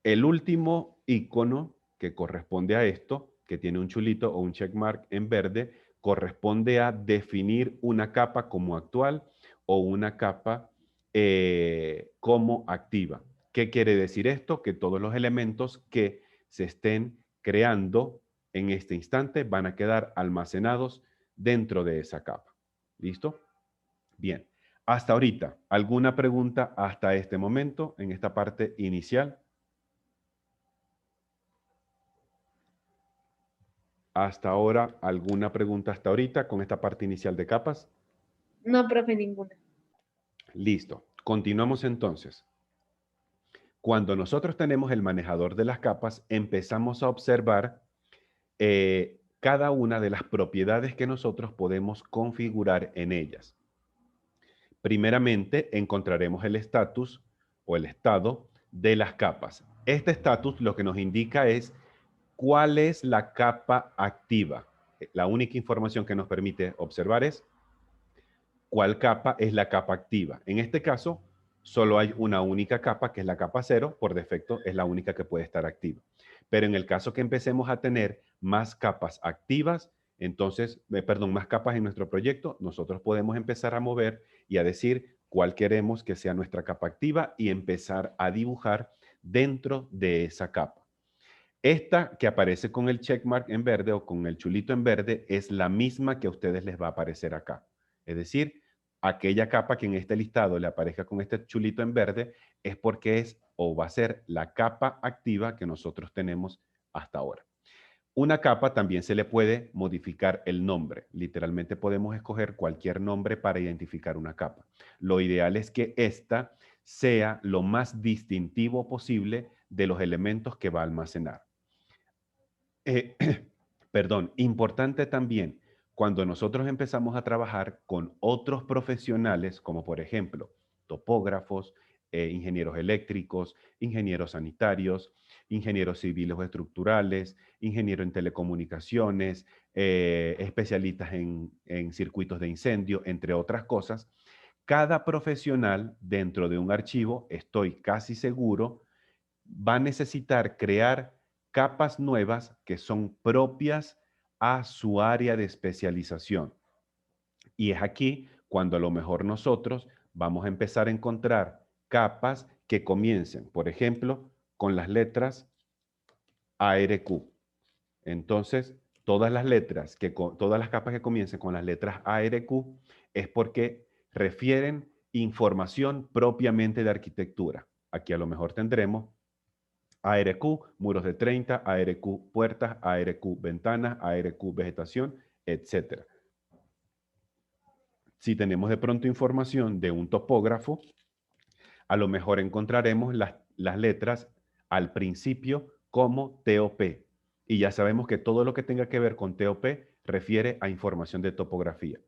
El último icono que corresponde a esto, que tiene un chulito o un checkmark en verde, corresponde a definir una capa como actual o una capa como activa. ¿Qué quiere decir esto? Que todos los elementos que se estén creando en este instante van a quedar almacenados dentro de esa capa. ¿Listo? Bien. Hasta ahorita, ¿alguna pregunta hasta este momento en esta parte inicial? Hasta ahora, ¿alguna pregunta hasta ahorita con esta parte inicial de capas? No, profe, ninguna. Listo. Continuamos entonces. Cuando nosotros tenemos el manejador de las capas, empezamos a observar cada una de las propiedades que nosotros podemos configurar en ellas. Primeramente, encontraremos el estatus o el estado de las capas. Este estatus lo que nos indica es cuál es la capa activa. La única información que nos permite observar es cuál capa es la capa activa. En este caso, solo hay una única capa, que es la capa 0, por defecto es la única que puede estar activa. Pero en el caso que empecemos a tener más capas activas, entonces, más capas en nuestro proyecto, nosotros podemos empezar a mover y a decir cuál queremos que sea nuestra capa activa y empezar a dibujar dentro de esa capa. Esta que aparece con el checkmark en verde o con el chulito en verde es la misma que a ustedes les va a aparecer acá. Es decir, aquella capa que en este listado le aparezca con este chulito en verde es porque es o va a ser la capa activa que nosotros tenemos hasta ahora. Una capa también se le puede modificar el nombre. Literalmente podemos escoger cualquier nombre para identificar una capa. Lo ideal es que esta sea lo más distintivo posible de los elementos que va a almacenar. Perdón, importante también, cuando nosotros empezamos a trabajar con otros profesionales, como por ejemplo, topógrafos, ingenieros eléctricos, ingenieros sanitarios, ingenieros civiles o estructurales, ingeniero en telecomunicaciones, especialistas en circuitos de incendio, entre otras cosas. Cada profesional dentro de un archivo, estoy casi seguro, va a necesitar crear capas nuevas que son propias a su área de especialización. Y es aquí cuando a lo mejor nosotros vamos a empezar a encontrar capas que comiencen, por ejemplo, con las letras ARQ. Entonces, todas las capas que comiencen con las letras ARQ es porque refieren información propiamente de arquitectura. Aquí a lo mejor tendremos ARQ, muros de 30, ARQ, puertas, ARQ, ventanas, ARQ, vegetación, etc. Si tenemos de pronto información de un topógrafo, a lo mejor encontraremos las letras al principio como TOP. Y ya sabemos que todo lo que tenga que ver con TOP refiere a información de topografía.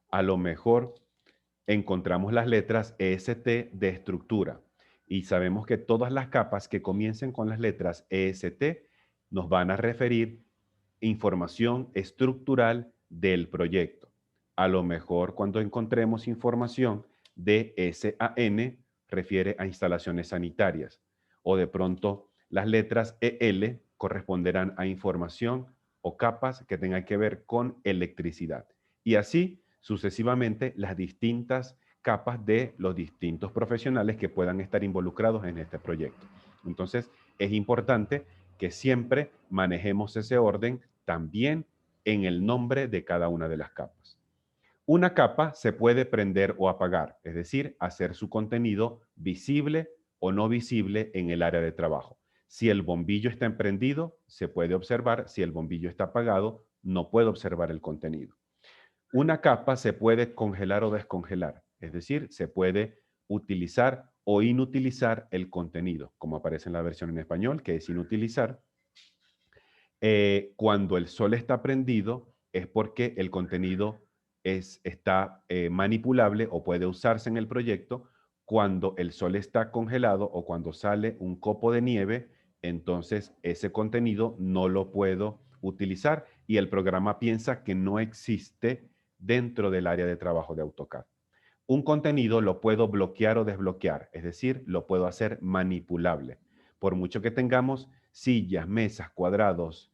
A lo mejor encontramos las letras EST de estructura. Y sabemos que todas las capas que comiencen con las letras EST nos van a referir información estructural del proyecto. A lo mejor cuando encontremos información de SAN, refiere a instalaciones sanitarias. O de pronto las letras EL corresponderán a información o capas que tengan que ver con electricidad. Y así sucesivamente las distintas capas de los distintos profesionales que puedan estar involucrados en este proyecto. Entonces, es importante que siempre manejemos ese orden también en el nombre de cada una de las capas. Una capa se puede prender o apagar, es decir, hacer su contenido visible o no visible en el área de trabajo. Si el bombillo está encendido, se puede observar. Si el bombillo está apagado, no puede observar el contenido. Una capa se puede congelar o descongelar, es decir, se puede utilizar o inutilizar el contenido, como aparece en la versión en español, que es inutilizar. Cuando el sol está prendido es porque el contenido está manipulable o puede usarse en el proyecto. Cuando el sol está congelado o cuando sale un copo de nieve, entonces ese contenido no lo puedo utilizar y el programa piensa que no existe dentro del área de trabajo de AutoCAD. Un contenido lo puedo bloquear o desbloquear, es decir, lo puedo hacer manipulable. Por mucho que tengamos sillas, mesas, cuadrados,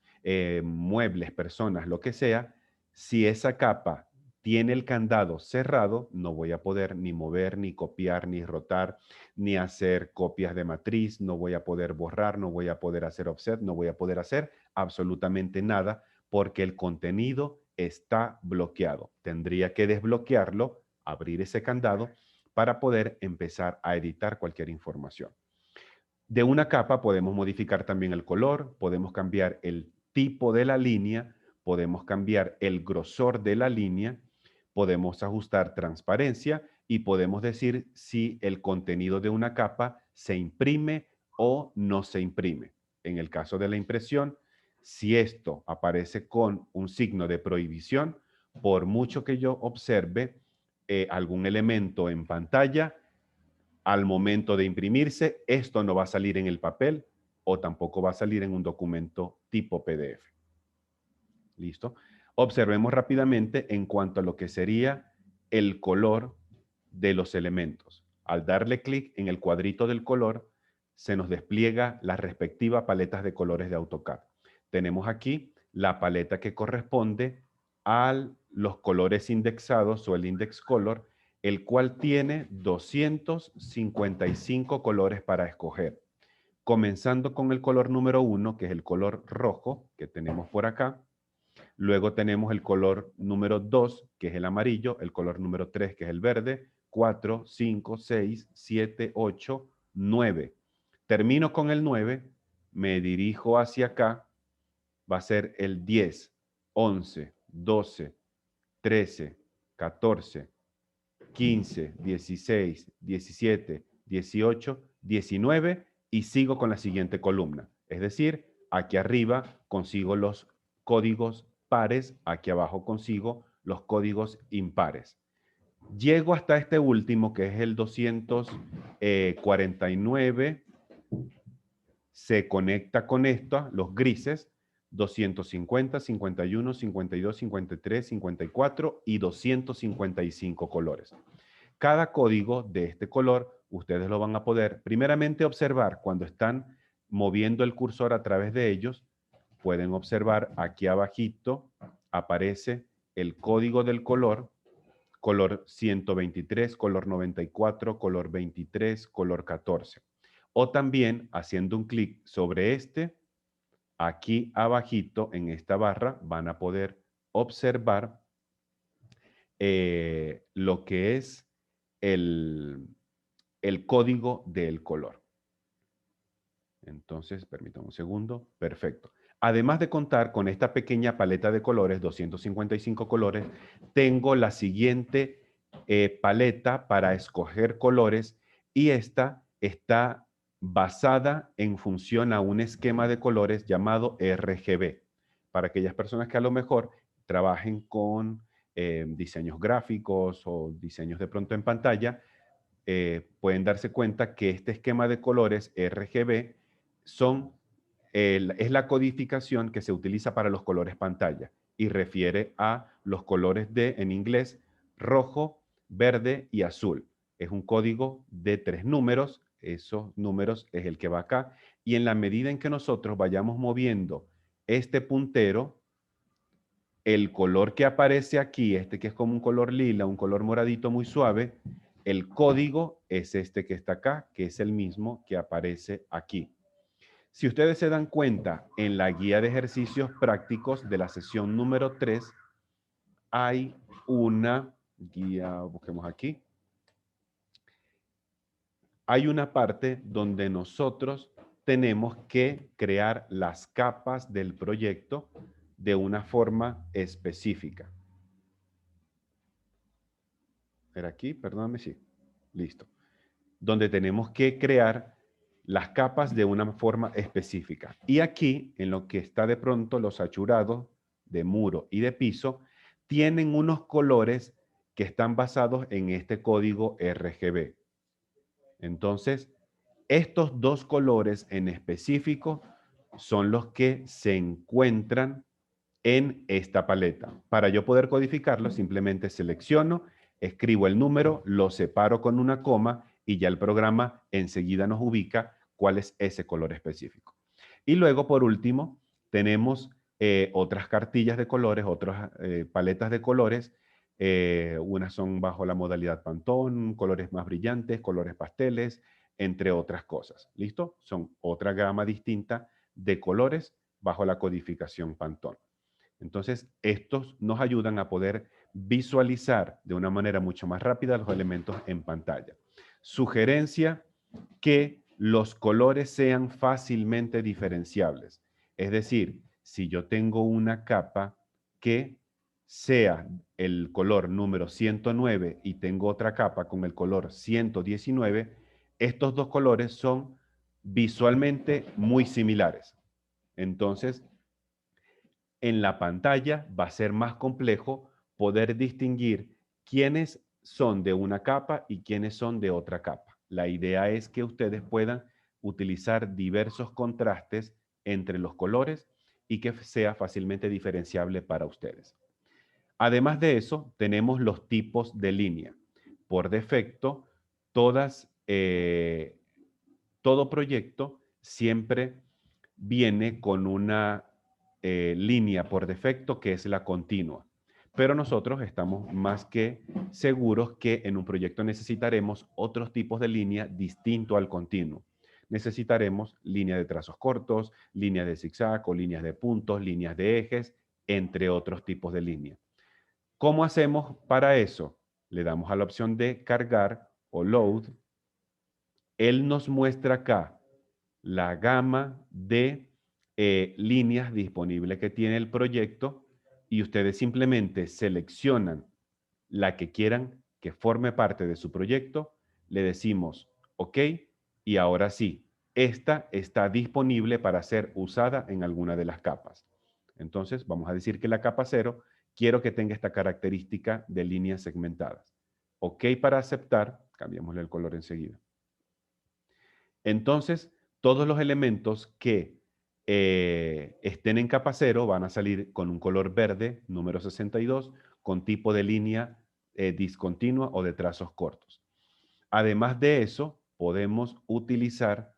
muebles, personas, lo que sea, si esa capa tiene el candado cerrado, no voy a poder ni mover, ni copiar, ni rotar, ni hacer copias de matriz, no voy a poder borrar, no voy a poder hacer offset, no voy a poder hacer absolutamente nada porque el contenido está bloqueado. Tendría que desbloquearlo, abrir ese candado para poder empezar a editar cualquier información. De una capa podemos modificar también el color, podemos cambiar el tipo de la línea, podemos cambiar el grosor de la línea, podemos ajustar transparencia y podemos decir si el contenido de una capa se imprime o no se imprime. En el caso de la impresión, si esto aparece con un signo de prohibición, por mucho que yo observe algún elemento en pantalla, al momento de imprimirse, esto no va a salir en el papel o tampoco va a salir en un documento tipo PDF. ¿Listo? Observemos rápidamente en cuanto a lo que sería el color de los elementos. Al darle clic en el cuadrito del color, se nos despliega las respectivas paletas de colores de AutoCAD. Tenemos aquí la paleta que corresponde a los colores indexados o el index color, el cual tiene 255 colores para escoger. Comenzando con el color número 1, que es el color rojo, que tenemos por acá. Luego tenemos el color número 2, que es el amarillo, el color número 3, que es el verde, 4, 5, 6, 7, 8, 9. Termino con el 9, me dirijo hacia acá, va a ser el 10, 11, 12, 13, 14, 15, 16, 17, 18, 19 y sigo con la siguiente columna. Es decir, aquí arriba consigo los códigos pares, aquí abajo consigo los códigos impares. Llego hasta este último que es el 249, se conecta con esto, los grises, 250, 51, 52, 53, 54 y 255 colores. Cada código de este color, ustedes lo van a poder primeramente observar cuando están moviendo el cursor a través de ellos. Pueden observar aquí abajito aparece el código del color, color 123, color 94, color 23, color 14. O también haciendo un clic sobre este, aquí abajito en esta barra van a poder observar lo que es el código del color. Entonces, permítanme un segundo. Perfecto. Además de contar con esta pequeña paleta de colores, 255 colores, tengo la siguiente paleta para escoger colores y esta está basada en función a un esquema de colores llamado RGB. Para aquellas personas que a lo mejor trabajen con diseños gráficos o diseños de pronto en pantalla, pueden darse cuenta que este esquema de colores RGB es la codificación que se utiliza para los colores pantalla y refiere a los colores en inglés, rojo, verde y azul. Es un código de 3 números, esos números es el que va acá, y en la medida en que nosotros vayamos moviendo este puntero, el color que aparece aquí, este que es como un color lila, un color moradito muy suave, el código es este que está acá, que es el mismo que aparece aquí. Si ustedes se dan cuenta, en la guía de ejercicios prácticos de la sesión número 3, hay una guía, busquemos aquí. Hay una parte donde nosotros tenemos que crear las capas del proyecto de una forma específica. ¿Era aquí? Perdóname, sí. Listo. Donde tenemos que crear las capas de una forma específica. Y aquí, en lo que está de pronto los achurados de muro y de piso, tienen unos colores que están basados en este código RGB. Entonces, estos dos colores en específico son los que se encuentran en esta paleta. Para yo poder codificarlo, simplemente selecciono, escribo el número, lo separo con una coma y ya el programa enseguida nos ubica cuál es ese color específico. Y luego, por último, tenemos otras cartillas de colores, otras paletas de colores. Unas son bajo la modalidad Pantone, colores más brillantes, colores pasteles, entre otras cosas. ¿Listo? Son otra gama distinta de colores bajo la codificación Pantone. Entonces, estos nos ayudan a poder visualizar de una manera mucho más rápida los elementos en pantalla. Sugerencia que los colores sean fácilmente diferenciables. Es decir, si yo tengo una capa que sea el color número 109 y tengo otra capa con el color 119, estos dos colores son visualmente muy similares. Entonces, en la pantalla va a ser más complejo poder distinguir quiénes son de una capa y quiénes son de otra capa. La idea es que ustedes puedan utilizar diversos contrastes entre los colores y que sea fácilmente diferenciable para ustedes. Además de eso, tenemos los tipos de línea. Por defecto, todo proyecto siempre viene con una línea por defecto que es la continua. Pero nosotros estamos más que seguros que en un proyecto necesitaremos otros tipos de línea distinto al continuo. Necesitaremos línea de trazos cortos, líneas de zigzag o líneas de puntos, líneas de ejes, entre otros tipos de línea. ¿Cómo hacemos para eso? Le damos a la opción de cargar o load. Él nos muestra acá la gama de líneas disponibles que tiene el proyecto y ustedes simplemente seleccionan la que quieran que forme parte de su proyecto, le decimos OK y ahora sí, esta está disponible para ser usada en alguna de las capas. Entonces vamos a decir que la capa 0 quiero que tenga esta característica de líneas segmentadas. OK para aceptar, cambiémosle el color enseguida. Entonces, todos los elementos que estén en capa 0 van a salir con un color verde, número 62, con tipo de línea discontinua o de trazos cortos. Además de eso, podemos utilizar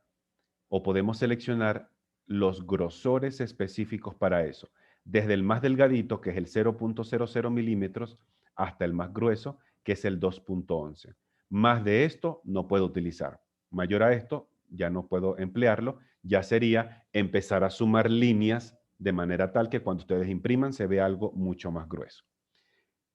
o podemos seleccionar los grosores específicos para eso. Desde el más delgadito, que es el 0.00 milímetros, hasta el más grueso, que es el 2.11. Más de esto no puedo utilizar. Mayor a esto ya no puedo emplearlo. Ya sería empezar a sumar líneas de manera tal que cuando ustedes impriman se vea algo mucho más grueso.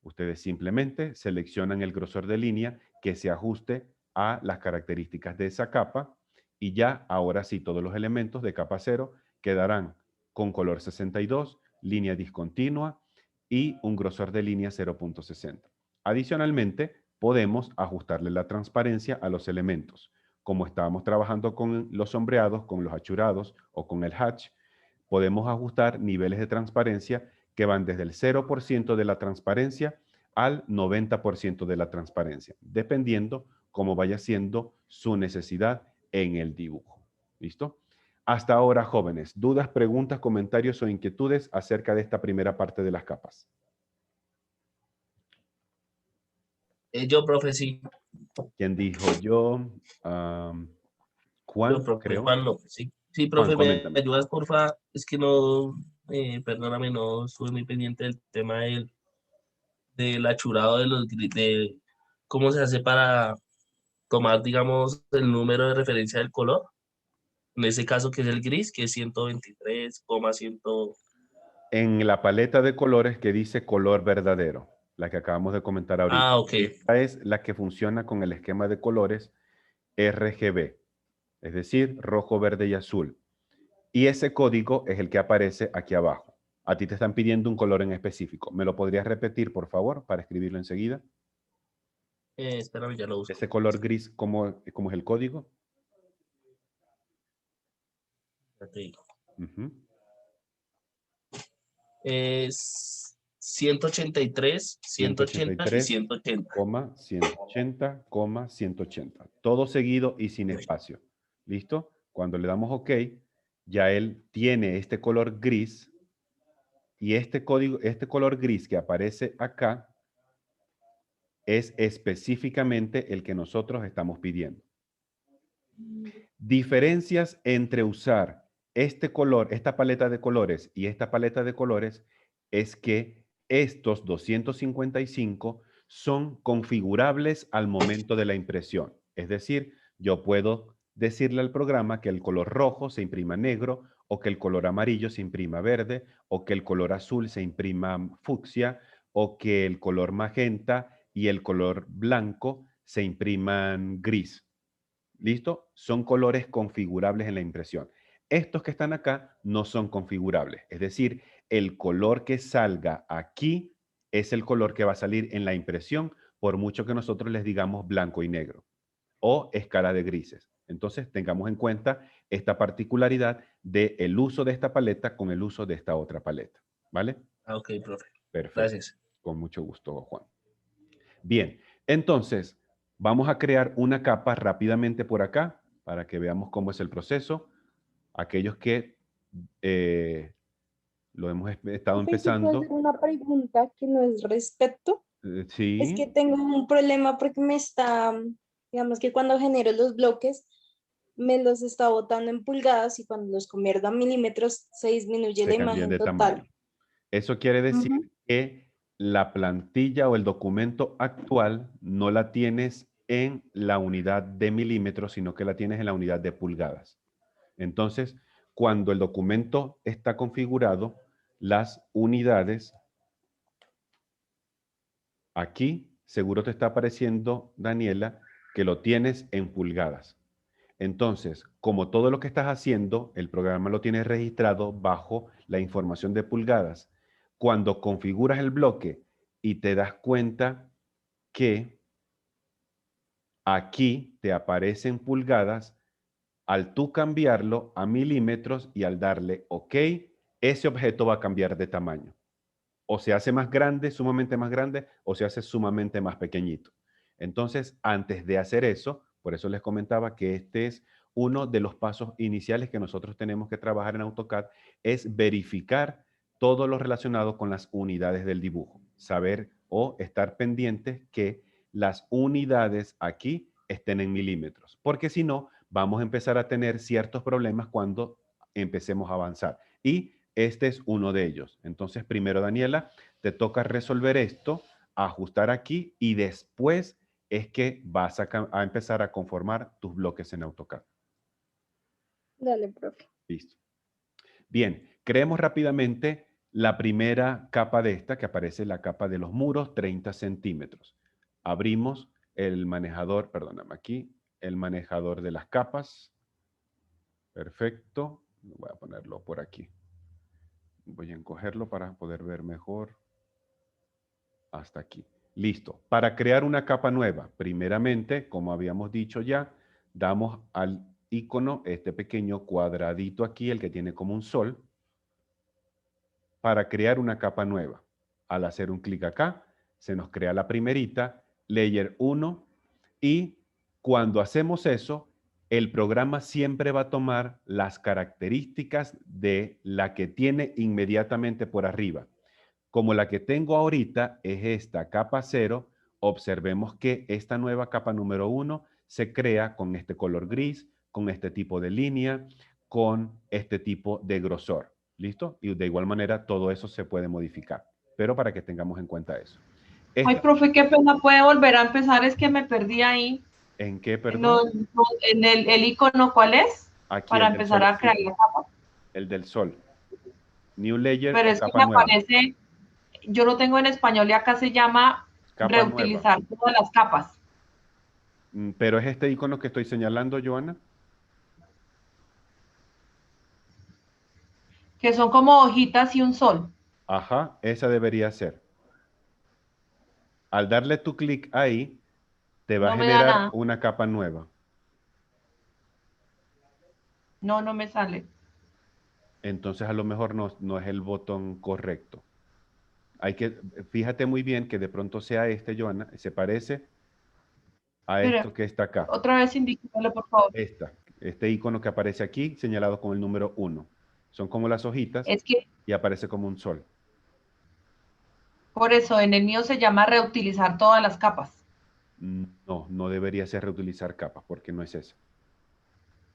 Ustedes simplemente seleccionan el grosor de línea que se ajuste a las características de esa capa y ya ahora sí todos los elementos de capa 0 quedarán con color 62, línea discontinua y un grosor de línea 0.60. Adicionalmente, podemos ajustarle la transparencia a los elementos. Como estábamos trabajando con los sombreados, con los achurados o con el hatch, podemos ajustar niveles de transparencia que van desde el 0% de la transparencia al 90% de la transparencia, dependiendo cómo vaya siendo su necesidad en el dibujo. ¿Listo? Hasta ahora, jóvenes, ¿dudas, preguntas, comentarios o inquietudes acerca de esta primera parte de las capas? Yo, profe, sí. ¿Quién dijo yo? Juan, Yo, profe, creo. Juan López, sí. Sí, Juan, profe, ¿me coméntame. ayudas, porfa? Es que no, perdóname, no estuve muy pendiente del tema del achurado de cómo se hace para tomar, digamos, el número de referencia del color. En ese caso, que es el gris, que es 123,100. En la paleta de colores que dice color verdadero, la que acabamos de comentar ahorita. Ah, ok. Esta es la que funciona con el esquema de colores RGB, es decir, rojo, verde y azul. Y ese código es el que aparece aquí abajo. A ti te están pidiendo un color en específico. ¿Me lo podrías repetir, por favor, para escribirlo enseguida? Espérame, ya lo busco. Ese color gris, ¿cómo es el código? Ya te digo. Ujú. Es 183, 180 y 180. 180, 180. Todo seguido y sin espacio. ¿Listo? Cuando le damos OK, ya él tiene este color gris y este color gris que aparece acá es específicamente el que nosotros estamos pidiendo. Diferencias entre usar este color, esta paleta de colores y esta paleta de colores es que estos 255 son configurables al momento de la impresión. Es decir, yo puedo decirle al programa que el color rojo se imprima negro, o que el color amarillo se imprima verde, o que el color azul se imprima fucsia, o que el color magenta y el color blanco se impriman gris. ¿Listo? Son colores configurables en la impresión. Estos que están acá no son configurables. Es decir, el color que salga aquí es el color que va a salir en la impresión, por mucho que nosotros les digamos blanco y negro o escala de grises. Entonces, tengamos en cuenta esta particularidad del uso de esta paleta con el uso de esta otra paleta. ¿Vale? Ah, ok, profe. Perfecto. Gracias. Con mucho gusto, Juan. Bien, entonces, vamos a crear una capa rápidamente por acá para que veamos cómo es el proceso. Aquellos que lo hemos estado Profe, ¿yo puedo empezando. hacer una pregunta que no es respecto? Sí. Es que tengo un problema porque digamos que cuando genero los bloques, me los está botando en pulgadas y cuando los convierto a milímetros se disminuye la se cambian imagen de total. tamaño. Eso quiere decir Ujú. que la plantilla o el documento actual no la tienes en la unidad de milímetros, sino que la tienes en la unidad de pulgadas. Entonces, cuando el documento está configurado, las unidades, aquí seguro te está apareciendo, Daniela, que lo tienes en pulgadas. Entonces, como todo lo que estás haciendo, el programa lo tiene registrado bajo la información de pulgadas. Cuando configuras el bloque y te das cuenta que aquí te aparecen pulgadas, al tú cambiarlo a milímetros y al darle OK, ese objeto va a cambiar de tamaño. O se hace más grande, sumamente más grande, o se hace sumamente más pequeñito. Entonces, antes de hacer eso, por eso les comentaba que este es uno de los pasos iniciales que nosotros tenemos que trabajar en AutoCAD es verificar todo lo relacionado con las unidades del dibujo. Saber o estar pendientes que las unidades aquí estén en milímetros. Porque si no, vamos a empezar a tener ciertos problemas cuando empecemos a avanzar. Y este es uno de ellos. Entonces, primero, Daniela, te toca resolver esto, ajustar aquí y después es que vas a empezar a conformar tus bloques en AutoCAD. Dale, profe. Listo. Bien, creemos rápidamente la primera capa de esta, que aparece la capa de los muros, 30 centímetros. Abrimos el manejador, perdóname aquí, el manejador de las capas. Perfecto. Voy a ponerlo por aquí. Voy a encogerlo para poder ver mejor. Hasta aquí. Listo. Para crear una capa nueva, primeramente, como habíamos dicho ya, damos al icono, este pequeño cuadradito aquí, el que tiene como un sol, para crear una capa nueva. Al hacer un clic acá, se nos crea la primerita, Layer 1, y cuando hacemos eso, el programa siempre va a tomar las características de la que tiene inmediatamente por arriba. Como la que tengo ahorita es esta capa 0, observemos que esta nueva capa número 1 se crea con este color gris, con este tipo de línea, con este tipo de grosor. ¿Listo? Y de igual manera todo eso se puede modificar, pero para que tengamos en cuenta eso. Ay, profe, qué pena, puede volver a empezar, es que me perdí ahí. ¿En qué, perdón? En el icono, ¿cuál es? Aquí, Para el del empezar sol, a crear sí, la capa. el del sol. New Layer Pero o es que capa me nueva. aparece, yo lo tengo en español y acá se llama Capa reutilizar todas las capas. Pero es este icono que estoy señalando, Joana. Que son como hojitas y un sol. Ajá, esa debería ser. Al darle tu clic ahí, te va a No me da generar nada. una capa nueva. No, no me sale. Entonces a lo mejor no es el botón correcto. Hay que, fíjate muy bien que de pronto sea este, Joana, se parece a Espera, esto que está acá. otra vez indíquemelo, por favor. Este icono que aparece aquí, señalado con el número 1. Son como las hojitas Es que y aparece como un sol. por eso en el mío se llama reutilizar todas las capas. No, no debería ser reutilizar capas porque no es eso.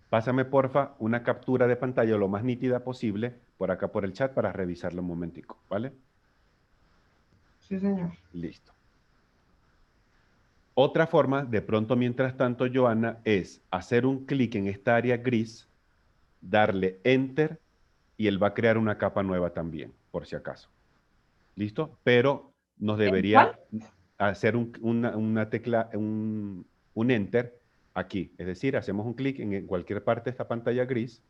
Pásame, porfa, una captura de pantalla lo más nítida posible por acá por el chat para revisarlo un momentico, ¿vale? Sí, señor. Listo. Otra forma, de pronto, mientras tanto, Joana, es hacer un clic en esta área gris, darle Enter y él va a crear una capa nueva también, por si acaso. ¿Listo? Pero nos debería hacer una tecla, un Enter aquí. Es decir, hacemos un clic en cualquier parte de esta pantalla gris.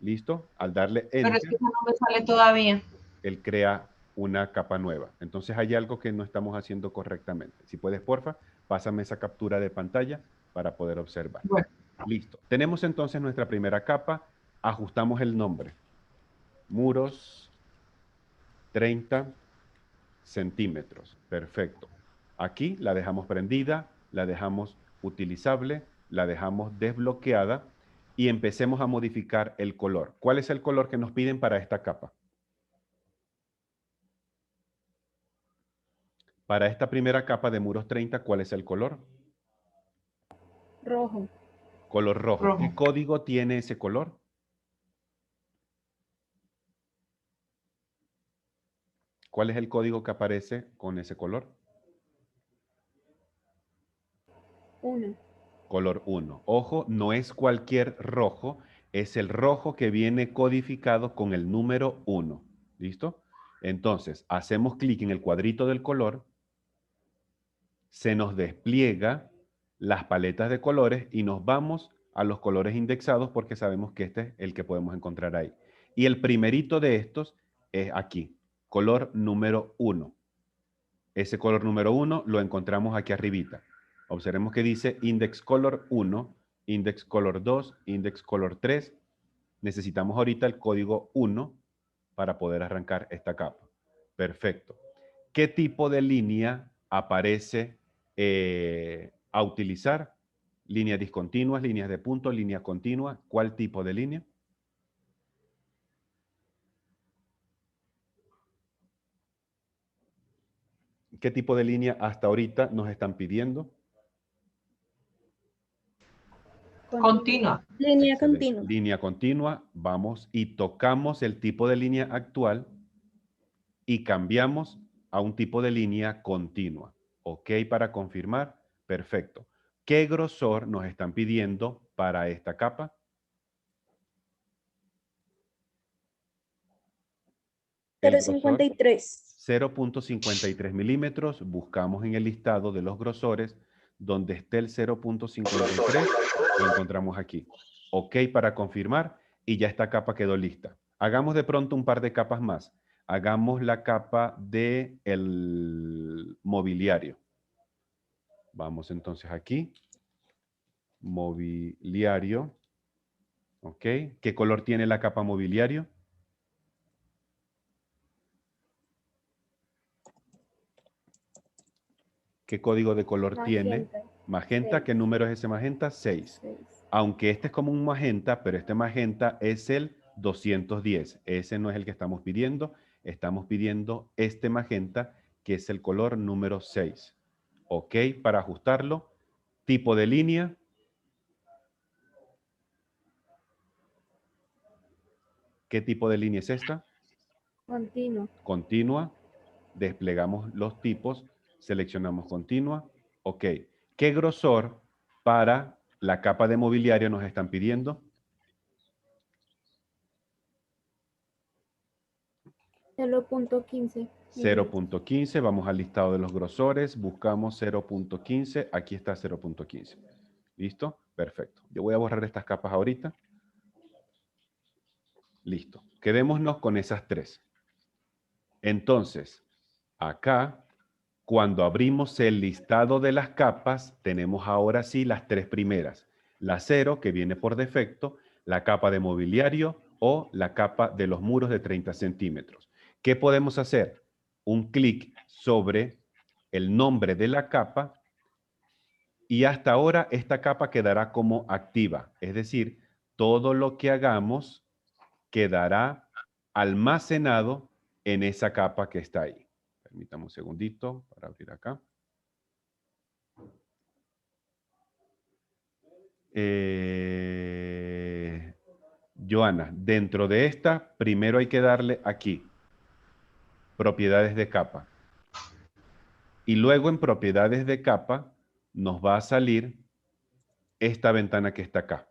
¿Listo? Al darle Enter, Pero es que no me sale todavía. él crea una capa nueva. Entonces hay algo que no estamos haciendo correctamente. Si puedes, porfa, pásame esa captura de pantalla para poder observar. Bueno. Listo. Tenemos entonces nuestra primera capa. Ajustamos el nombre. Muros 30 centímetros. Perfecto. Aquí la dejamos prendida, la dejamos utilizable, la dejamos desbloqueada y empecemos a modificar el color. ¿Cuál es el color que nos piden para esta capa? Para esta primera capa de muros 30, ¿cuál es el color? Rojo. Color rojo. ¿Qué código tiene ese color? ¿Cuál es el código que aparece con ese color? 1. Color 1. Ojo, no es cualquier rojo, es el rojo que viene codificado con el número 1. ¿Listo? Entonces, hacemos clic en el cuadrito del color, se nos despliega las paletas de colores y nos vamos a los colores indexados porque sabemos que este es el que podemos encontrar ahí. Y el primerito de estos es aquí, color número 1. Ese color número 1 lo encontramos aquí arribita. Observemos que dice Index Color 1, Index Color 2, Index Color 3. Necesitamos ahorita el código 1 para poder arrancar esta capa. Perfecto. ¿Qué tipo de línea aparece a utilizar? Líneas discontinuas, líneas de punto, línea continua. ¿Cuál tipo de línea? ¿Qué tipo de línea hasta ahorita nos están pidiendo? Continua. Línea Excelente. continua. Línea continua. Vamos y tocamos el tipo de línea actual y cambiamos a un tipo de línea continua. ¿Ok? Para confirmar. Perfecto. ¿Qué grosor nos están pidiendo para esta capa? El grosor, 0.53. 0.53 milímetros. Buscamos en el listado de los grosores donde esté el 0.53. Lo encontramos aquí. Ok, para confirmar. Y ya esta capa quedó lista. Hagamos de pronto un par de capas más. Hagamos la capa del mobiliario. Vamos entonces aquí. Mobiliario. Ok. ¿Qué color tiene la capa mobiliario? ¿Qué código de color tiene? Magenta. Magenta. ¿Qué número es ese magenta? 6. Aunque este es como un magenta, pero este magenta es el 210. Ese no es el que estamos pidiendo. Estamos pidiendo este magenta, que es el color número 6. Ok, para ajustarlo. Tipo de línea. ¿Qué tipo de línea es esta? Continua. Continua. Desplegamos los tipos. Seleccionamos continua. Ok. ¿Qué grosor para la capa de mobiliario nos están pidiendo? 0.15. 0.15, vamos al listado de los grosores, buscamos 0.15, aquí está 0.15. ¿Listo? Perfecto. Yo voy a borrar estas capas ahorita. Listo. Quedémonos con esas tres. Entonces, acá, cuando abrimos el listado de las capas, tenemos ahora sí las tres primeras. La 0, que viene por defecto, la capa de mobiliario o la capa de los muros de 30 centímetros. ¿Qué podemos hacer? Un clic sobre el nombre de la capa y hasta ahora esta capa quedará como activa. Es decir, todo lo que hagamos quedará almacenado en esa capa que está ahí. Permítame un segundito para abrir acá. Joana, dentro de esta, primero hay que darle aquí, propiedades de capa. Y luego en propiedades de capa nos va a salir esta ventana que está acá.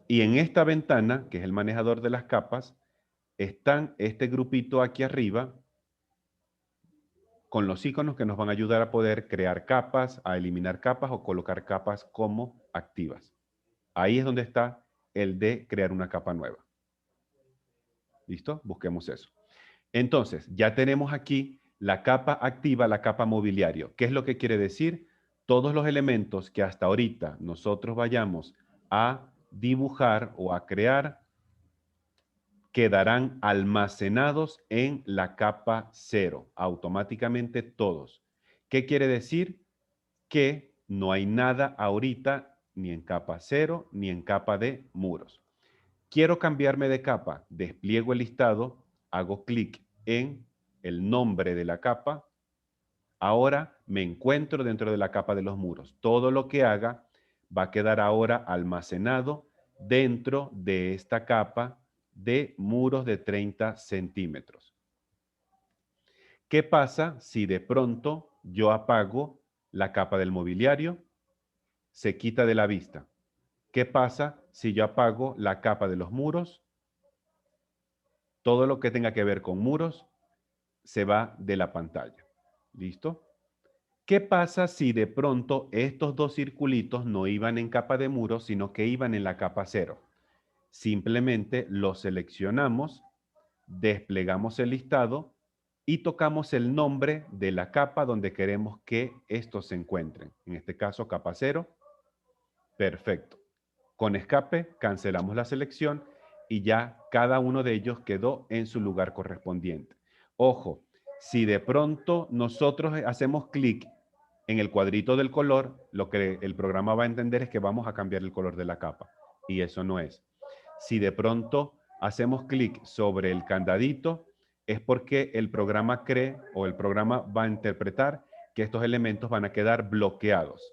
Y en esta ventana, que es el manejador de las capas, están este grupito aquí arriba con los iconos que nos van a ayudar a poder crear capas, a eliminar capas o colocar capas como activas. Ahí es donde está el de crear una capa nueva. ¿Listo? Busquemos eso. Entonces, ya tenemos aquí la capa activa, la capa mobiliario. ¿Qué es lo que quiere decir? Todos los elementos que hasta ahorita nosotros vayamos a dibujar o a crear quedarán almacenados en la capa 0, automáticamente todos. ¿Qué quiere decir? Que no hay nada ahorita ni en capa 0 ni en capa de muros. Quiero cambiarme de capa, despliego el listado, hago clic en el nombre de la capa. Ahora me encuentro dentro de la capa de los muros. Todo lo que haga va a quedar ahora almacenado dentro de esta capa de muros de 30 centímetros. ¿Qué pasa si de pronto yo apago la capa del mobiliario? Se quita de la vista. ¿Qué pasa si yo apago la capa de los muros? Todo lo que tenga que ver con muros se va de la pantalla. ¿Listo? ¿Qué pasa si de pronto estos dos circulitos no iban en capa de muros, sino que iban en la capa 0? Simplemente los seleccionamos, desplegamos el listado y tocamos el nombre de la capa donde queremos que estos se encuentren. En este caso, capa 0. Perfecto. Con escape, cancelamos la selección y ya cada uno de ellos quedó en su lugar correspondiente. Ojo, si de pronto nosotros hacemos clic En el cuadrito del color, lo que el programa va a entender es que vamos a cambiar el color de la capa. Y eso no es. Si de pronto hacemos clic sobre el candadito, es porque el programa cree o el programa va a interpretar que estos elementos van a quedar bloqueados.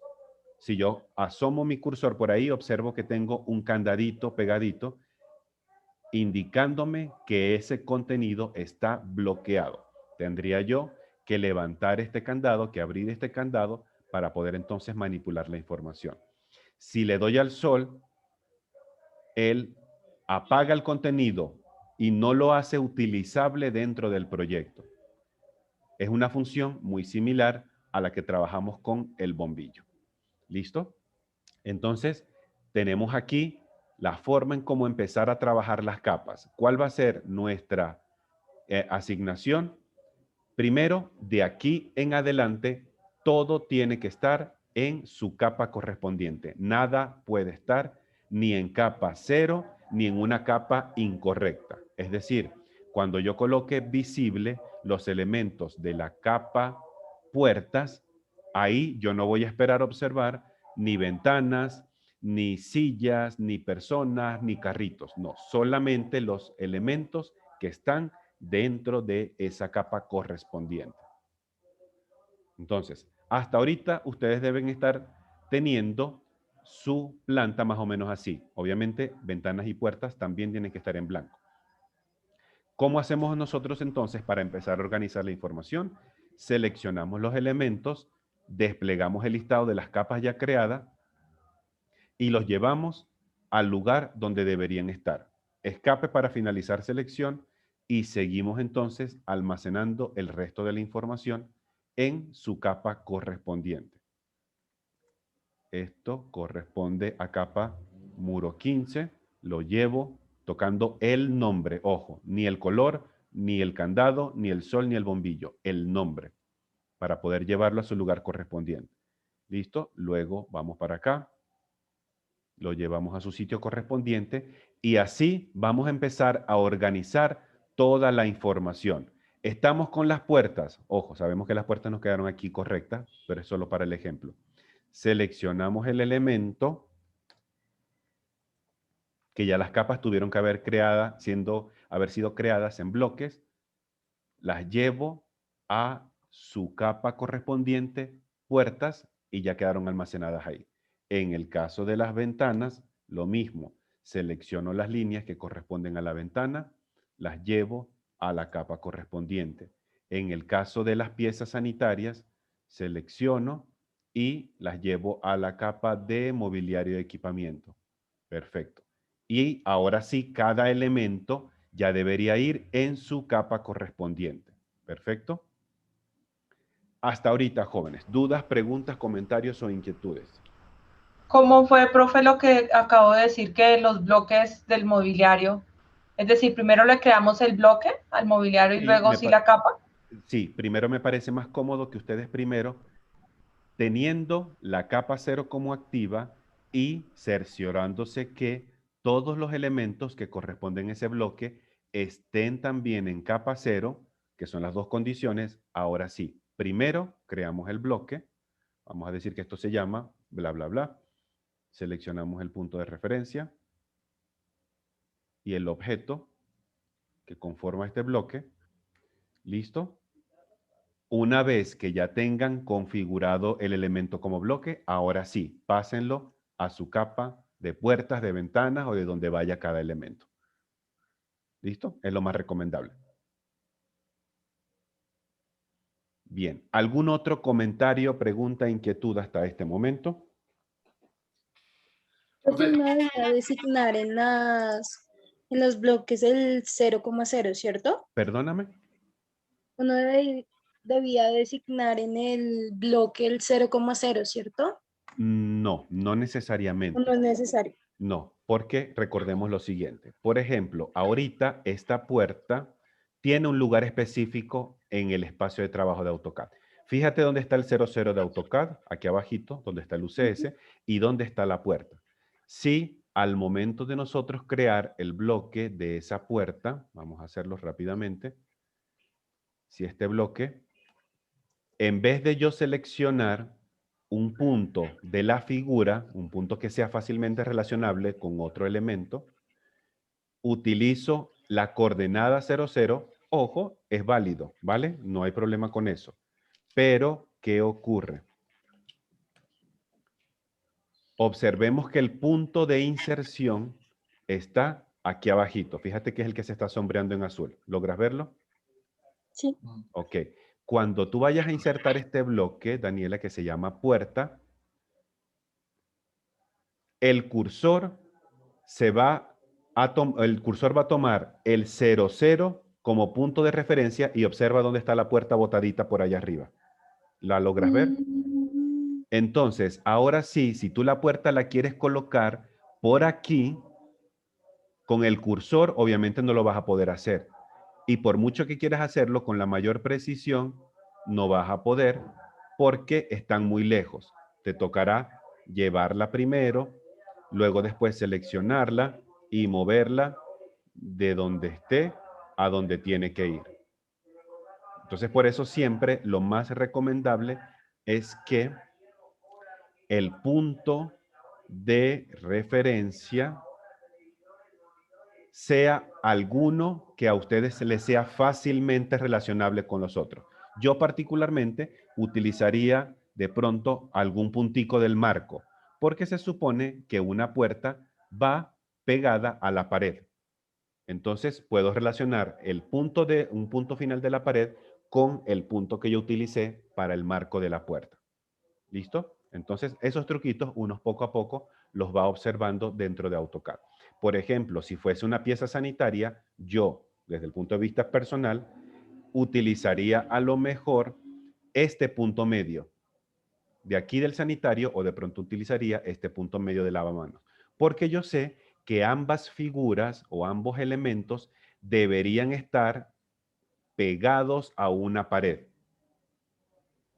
Si yo asomo mi cursor por ahí, observo que tengo un candadito pegadito indicándome que ese contenido está bloqueado. Tendría yo que levantar este candado, que abrir este candado para poder entonces manipular la información. Si le doy al sol, él apaga el contenido y no lo hace utilizable dentro del proyecto. Es una función muy similar a la que trabajamos con el bombillo. ¿Listo? Entonces, tenemos aquí la forma en cómo empezar a trabajar las capas. ¿Cuál va a ser nuestra asignación? Primero, de aquí en adelante, todo tiene que estar en su capa correspondiente. Nada puede estar ni en capa 0 ni en una capa incorrecta. Es decir, cuando yo coloque visible los elementos de la capa puertas, ahí yo no voy a esperar observar ni ventanas, ni sillas, ni personas, ni carritos. No, solamente los elementos que están dentro de esa capa correspondiente. Entonces, hasta ahorita ustedes deben estar teniendo su planta más o menos así. Obviamente, ventanas y puertas también tienen que estar en blanco. ¿Cómo hacemos nosotros entonces para empezar a organizar la información? Seleccionamos los elementos, desplegamos el listado de las capas ya creadas y los llevamos al lugar donde deberían estar. Escape para finalizar selección y seguimos entonces almacenando el resto de la información en su capa correspondiente. Esto corresponde a capa muro 15. Lo llevo tocando el nombre. Ojo, ni el color, ni el candado, ni el sol, ni el bombillo. El nombre, para poder llevarlo a su lugar correspondiente. ¿Listo? Luego vamos para acá. Lo llevamos a su sitio correspondiente y así vamos a empezar a organizar toda la información. Estamos con las puertas. Ojo, sabemos que las puertas nos quedaron aquí correctas, pero es solo para el ejemplo. Seleccionamos el elemento que ya las capas tuvieron que haber sido creadas en bloques. Las llevo a su capa correspondiente, puertas, y ya quedaron almacenadas ahí. En el caso de las ventanas, lo mismo. Selecciono las líneas que corresponden a la ventana, las llevo a la capa correspondiente. En el caso de las piezas sanitarias, selecciono y las llevo a la capa de mobiliario y equipamiento. Perfecto. Y ahora sí, cada elemento ya debería ir en su capa correspondiente. Perfecto. Hasta ahorita, jóvenes. ¿Dudas, preguntas, comentarios o inquietudes? ¿Cómo fue, profe, lo que acabo de decir que los bloques del mobiliario? Es decir, primero le creamos el bloque al mobiliario y luego sí la capa. Sí, primero me parece más cómodo que ustedes primero, teniendo la capa 0 como activa y cerciorándose que todos los elementos que corresponden a ese bloque estén también en capa 0, que son las dos condiciones. Ahora sí, primero creamos el bloque. Vamos a decir que esto se llama bla, bla, bla. Seleccionamos el punto de referencia y el objeto que conforma este bloque. ¿Listo? Una vez que ya tengan configurado el elemento como bloque, ahora sí, pásenlo a su capa de puertas, de ventanas o de donde vaya cada elemento. ¿Listo? Es lo más recomendable. Bien, ¿algún otro comentario, pregunta, inquietud hasta este momento? Profe, uno debía designar en los bloques el 0,0, ¿cierto? Perdóname. Uno debía designar en el bloque el 0,0, ¿cierto? No, no necesariamente. ¿O no es necesario? No, porque recordemos lo siguiente. Por ejemplo, ahorita esta puerta tiene un lugar específico en el espacio de trabajo de AutoCAD. Fíjate dónde está el 00 de AutoCAD, aquí abajito, donde está el UCS, y dónde está la puerta. Si al momento de nosotros crear el bloque de esa puerta, vamos a hacerlo rápidamente, si este bloque, en vez de yo seleccionar un punto de la figura, un punto que sea fácilmente relacionable con otro elemento, utilizo la coordenada 0, 0, ojo, es válido, ¿vale? No hay problema con eso. Pero, ¿qué ocurre? Observemos que el punto de inserción está aquí abajito. Fíjate que es el que se está sombreando en azul. ¿Logras verlo? Sí. Ok. Cuando tú vayas a insertar este bloque, Daniela, que se llama puerta, el cursor va a tomar el 0, 0 como punto de referencia y observa dónde está la puerta botadita por allá arriba. ¿La logras ver? Entonces, ahora sí, si tú la puerta la quieres colocar por aquí, con el cursor obviamente no lo vas a poder hacer. Y por mucho que quieras hacerlo con la mayor precisión, no vas a poder porque están muy lejos. Te tocará llevarla primero, luego después seleccionarla y moverla de donde esté a donde tiene que ir. Entonces, por eso siempre lo más recomendable es que el punto de referencia sea alguno que a ustedes les sea fácilmente relacionable con los otros. Yo particularmente utilizaría de pronto algún puntico del marco, porque se supone que una puerta va pegada a la pared. Entonces puedo relacionar un punto final de la pared con el punto que yo utilicé para el marco de la puerta. ¿Listo? Entonces esos truquitos uno poco a poco los va observando dentro de AutoCAD. Por ejemplo, si fuese una pieza sanitaria, yo, desde el punto de vista personal, utilizaría a lo mejor este punto medio de aquí del sanitario, o de pronto utilizaría este punto medio de lavamanos, porque yo sé que ambas figuras o ambos elementos deberían estar pegados a una pared,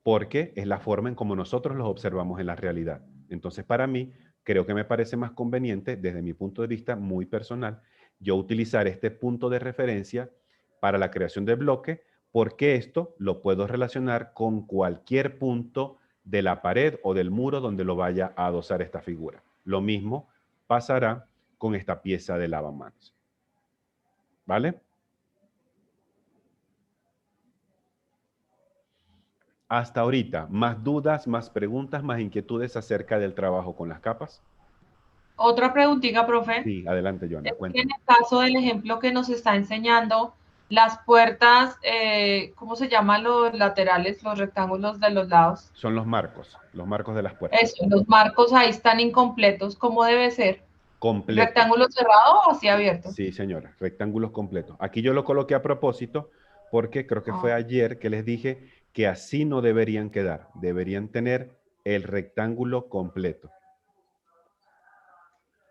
porque es la forma en como nosotros los observamos en la realidad. Entonces, para mí, creo que me parece más conveniente, desde mi punto de vista muy personal, yo utilizar este punto de referencia para la creación de bloque, porque esto lo puedo relacionar con cualquier punto de la pared o del muro donde lo vaya a adosar esta figura. Lo mismo pasará con esta pieza de lavamanos. ¿Vale? Hasta ahorita, ¿más dudas, más preguntas, más inquietudes acerca del trabajo con las capas? Otra preguntita, profe. Sí, adelante, Joana, Es que cuéntame. en el caso del ejemplo que nos está enseñando, las puertas, ¿cómo se llaman los laterales, los rectángulos de los lados? Son los marcos de las puertas. Eso, los marcos ahí están incompletos. ¿Cómo debe ser? Completo. ¿Rectángulo cerrado o así abierto? Sí, señora, rectángulos completos. Aquí yo lo coloqué a propósito porque creo que fue ayer que les dije que así no deberían quedar. Deberían tener el rectángulo completo.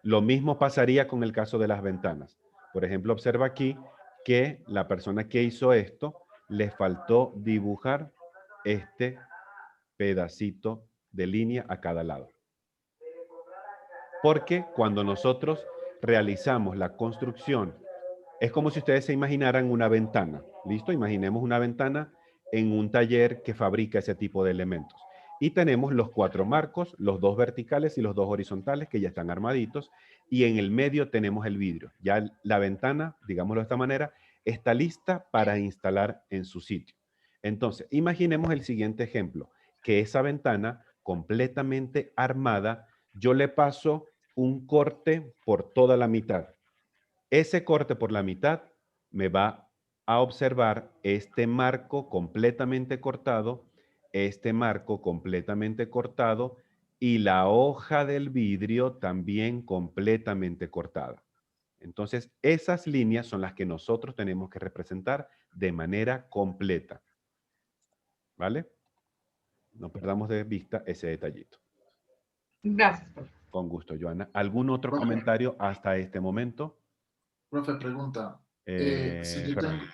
Lo mismo pasaría con el caso de las ventanas. Por ejemplo, observa aquí que la persona que hizo esto le faltó dibujar este pedacito de línea a cada lado. Porque cuando nosotros realizamos la construcción, es como si ustedes se imaginaran una ventana. ¿Listo? Imaginemos una ventana en un taller que fabrica ese tipo de elementos. Y tenemos los 4 marcos, los 2 verticales y los 2 horizontales que ya están armaditos. Y en el medio tenemos el vidrio. Ya la ventana, digámoslo de esta manera, está lista para instalar en su sitio. Entonces, imaginemos el siguiente ejemplo, que esa ventana completamente armada, yo le paso un corte por toda la mitad. Ese corte por la mitad me va a observar este marco completamente cortado, y la hoja del vidrio también completamente cortada. Entonces, esas líneas son las que nosotros tenemos que representar de manera completa. ¿Vale? No perdamos de vista ese detallito. Gracias, profe. Con gusto, Joana. ¿Algún otro comentario hasta este momento? Profe, pregunta. Fernando.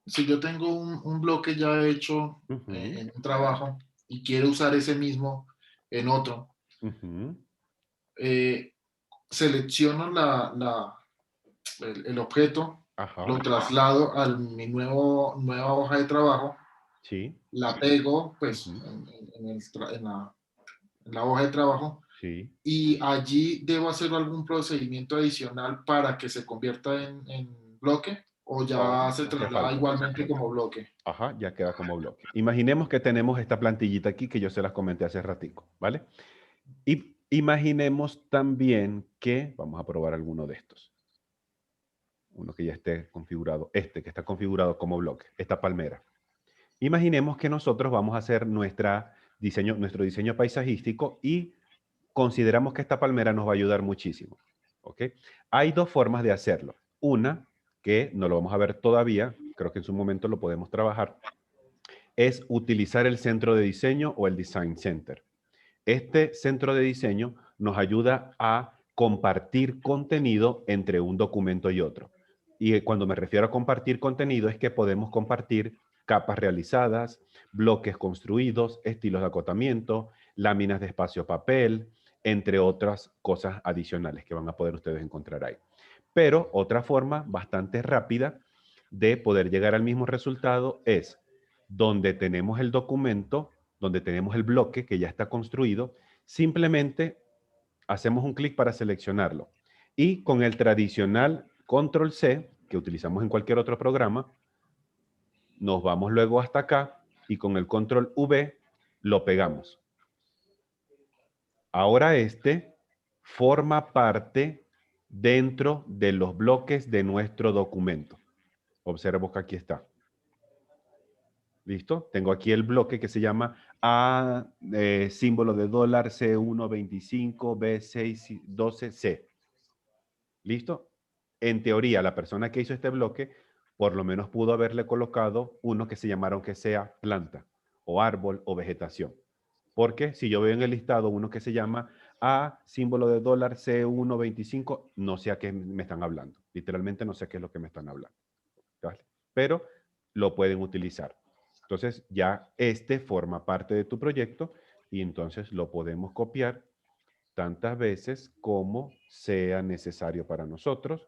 Si yo tengo un bloque ya hecho en un trabajo y quiero usar ese mismo en otro, selecciono el objeto, lo traslado a mi nueva hoja de trabajo, sí, la pego pues en la la hoja de trabajo, Sí. y allí debo hacer algún procedimiento adicional para que se convierta en bloque, o ya No, se no hace traslada falta. igualmente como bloque. Ajá, ya queda como bloque. Imaginemos que tenemos esta plantillita aquí que yo se las comenté hace ratico, ¿vale? Y imaginemos también que, vamos a probar alguno de estos. Uno que ya esté configurado, este que está configurado como bloque, esta palmera. Imaginemos que nosotros vamos a hacer nuestro diseño paisajístico y consideramos que esta palmera nos va a ayudar muchísimo. ¿Ok? Hay dos formas de hacerlo. Una, que no lo vamos a ver todavía, creo que en su momento lo podemos trabajar, es utilizar el centro de diseño o el Design Center. Este centro de diseño nos ayuda a compartir contenido entre un documento y otro. Y cuando me refiero a compartir contenido es que podemos compartir capas realizadas, bloques construidos, estilos de acotamiento, láminas de espacio papel, entre otras cosas adicionales que van a poder ustedes encontrar ahí. Pero otra forma bastante rápida de poder llegar al mismo resultado es donde tenemos el documento, donde tenemos el bloque que ya está construido, simplemente hacemos un clic para seleccionarlo. Y con el tradicional Control C, que utilizamos en cualquier otro programa, nos vamos luego hasta acá y con el Control V lo pegamos. Ahora este forma parte dentro de los bloques de nuestro documento. Observo que aquí está. ¿Listo? Tengo aquí el bloque que se llama A, símbolo de dólar, C125, B6, 12C. ¿Listo? En teoría, la persona que hizo este bloque, por lo menos pudo haberle colocado uno que se llamaron aunque sea planta, o árbol, o vegetación. Porque si yo veo en el listado uno que se llama A, símbolo de dólar, C125, no sé a qué me están hablando. Literalmente no sé qué es lo que me están hablando. ¿Vale? Pero lo pueden utilizar. Entonces ya este forma parte de tu proyecto y entonces lo podemos copiar tantas veces como sea necesario para nosotros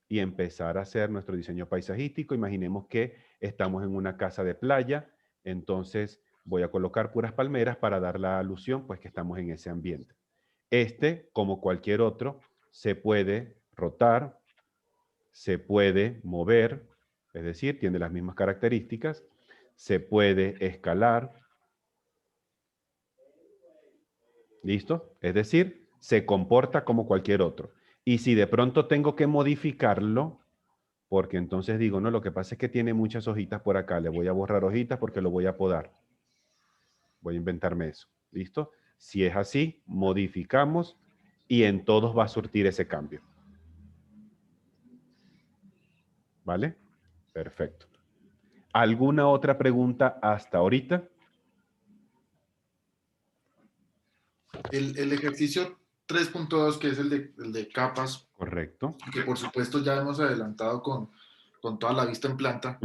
y empezar a hacer nuestro diseño paisajístico. Imaginemos que estamos en una casa de playa, entonces voy a colocar puras palmeras para dar la alusión, pues que estamos en ese ambiente. Este, como cualquier otro, se puede rotar, se puede mover, es decir, tiene las mismas características, se puede escalar. ¿Listo? Es decir, se comporta como cualquier otro. Y si de pronto tengo que modificarlo, porque entonces digo, no, lo que pasa es que tiene muchas hojitas por acá, le voy a borrar hojitas porque lo voy a podar. Voy a inventarme eso. ¿Listo? Si es así, modificamos y en todos va a surtir ese cambio. ¿Vale? Perfecto. ¿Alguna otra pregunta hasta ahorita? El ejercicio 3.2, que es el de capas. Correcto. Que por supuesto ya hemos adelantado con toda la vista en planta.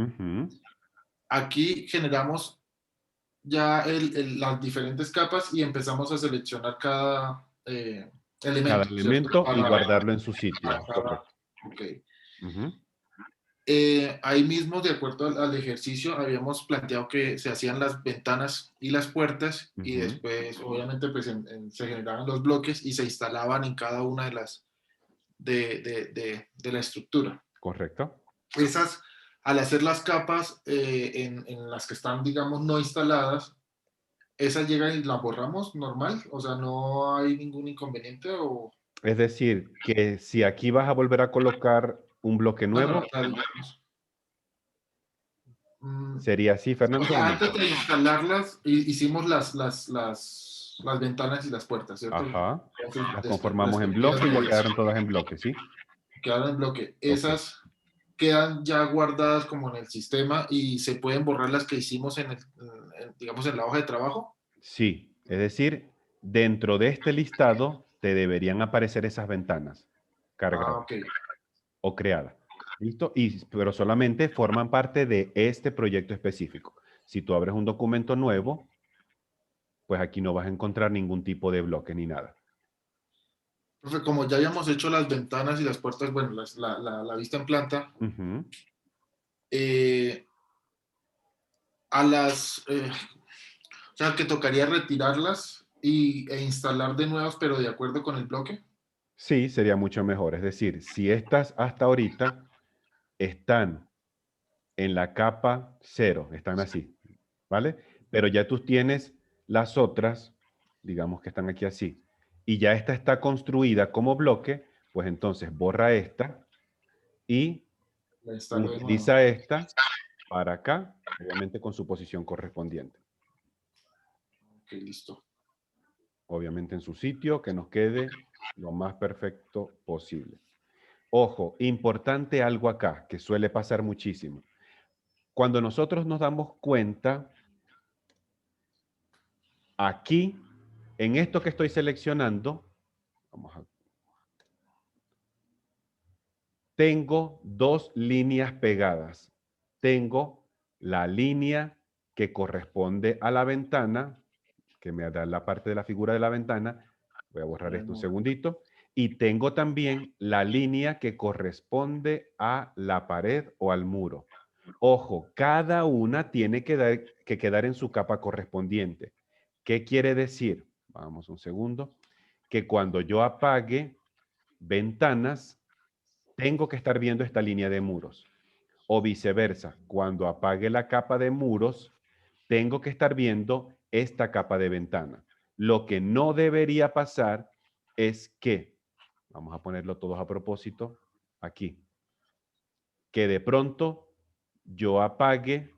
Aquí generamos ya las diferentes capas y empezamos a seleccionar cada elemento. Cada elemento y guardarlo en su sitio. Correcto. Okay. Ahí mismo, de acuerdo al ejercicio, habíamos planteado que se hacían las ventanas y las puertas y después, obviamente, pues se generaban los bloques y se instalaban en cada una de las de la estructura. Correcto. Esas, al hacer las capas en las que están, digamos, no instaladas, esas llegan y las borramos normal, o sea, no hay ningún inconveniente o... Es decir, que si aquí vas a volver a colocar un bloque nuevo, sería así, Fernando. Antes de instalarlas, hicimos las ventanas y las puertas, ¿cierto? Ajá. Las conformamos en bloque y ya quedaron todas en bloque, ¿sí? Quedaron en bloque. Esas quedan ya guardadas como en el sistema y se pueden borrar las que hicimos digamos, en la hoja de trabajo. Sí, es decir, dentro de este listado te deberían aparecer esas ventanas cargadas o creadas. ¿Listo? Pero solamente forman parte de este proyecto específico. Si tú abres un documento nuevo, pues aquí no vas a encontrar ningún tipo de bloque ni nada. Profe, como ya habíamos hecho las ventanas y las puertas, bueno, la vista en planta, o sea, que tocaría retirarlas e instalar de nuevos, pero de acuerdo con el bloque. Sí, sería mucho mejor. Es decir, si estas hasta ahorita están en la capa 0, están así, ¿vale? Pero ya tú tienes las otras, digamos que están aquí así, y ya esta está construida como bloque, pues entonces borra esta y La instalo de nuevo. utiliza esta para acá, obviamente con su posición correspondiente. Ok, listo. Obviamente en su sitio, que nos quede lo más perfecto posible. Ojo, importante algo acá, que suele pasar muchísimo. Cuando nosotros nos damos cuenta, aquí, en esto que estoy seleccionando, tengo dos líneas pegadas. Tengo la línea que corresponde a la ventana, que me da la parte de la figura de la ventana. Voy a borrar esto un segundito. Y tengo también la línea que corresponde a la pared o al muro. Ojo, cada una tiene que quedar en su capa correspondiente. ¿Qué quiere decir? Vamos un segundo. Que cuando yo apague ventanas, tengo que estar viendo esta línea de muros. O viceversa, cuando apague la capa de muros, tengo que estar viendo esta capa de ventana. Lo que no debería pasar es que, vamos a ponerlo todos a propósito, aquí, que de pronto yo apague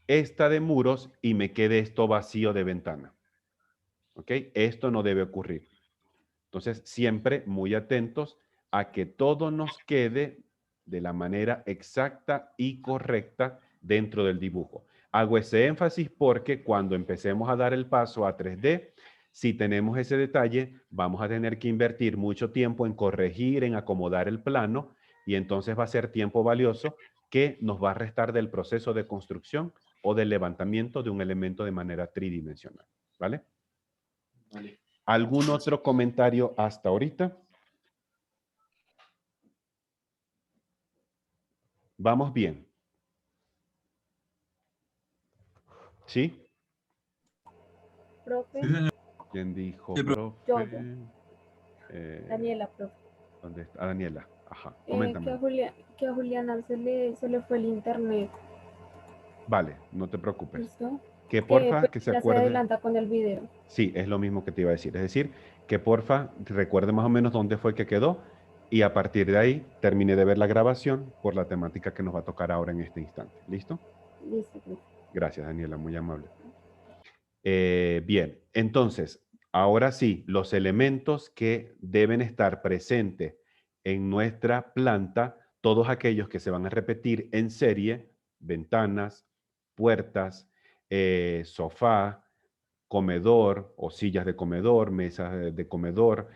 esta de muros y me quede esto vacío de ventana. ¿Ok? Esto no debe ocurrir. Entonces, siempre muy atentos a que todo nos quede de la manera exacta y correcta dentro del dibujo. Hago ese énfasis porque cuando empecemos a dar el paso a 3D, si tenemos ese detalle, vamos a tener que invertir mucho tiempo en corregir, en acomodar el plano, y entonces va a ser tiempo valioso que nos va a restar del proceso de construcción o del levantamiento de un elemento de manera tridimensional. ¿Vale? Vale. ¿Algún otro comentario hasta ahorita? ¿Vamos bien? ¿Sí? Profe, Sí, señor. ¿Quién dijo, Sí, profe? yo. Eh, Daniela, profe. ¿Dónde está? Daniela. Ajá, Que coméntame. a Juliana se le fue el internet. Vale, no te preocupes. ¿Listo? Que Que porfa, pues, que se ya se acuerde. adelanta con el video. Sí, es lo mismo que te iba a decir. Es decir, que porfa, recuerde más o menos dónde fue que quedó y a partir de ahí termine de ver la grabación por la temática que nos va a tocar ahora en este instante. ¿Listo? Listo, profe. Gracias, Daniela, muy amable. Bien, entonces, ahora sí, los elementos que deben estar presentes en nuestra planta, todos aquellos que se van a repetir en serie, ventanas, puertas, sofá, comedor o sillas de comedor, mesas de comedor,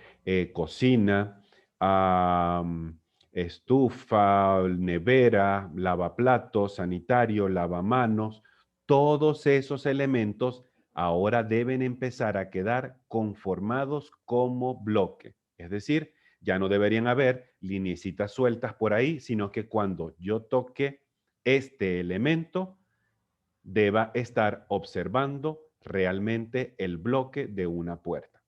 cocina, estufa, nevera, lavaplatos, sanitario, lavamanos, todos esos elementos ahora deben empezar a quedar conformados como bloque. Es decir, ya no deberían haber lineecitas sueltas por ahí, sino que cuando yo toque este elemento, deba estar observando realmente el bloque de una puerta.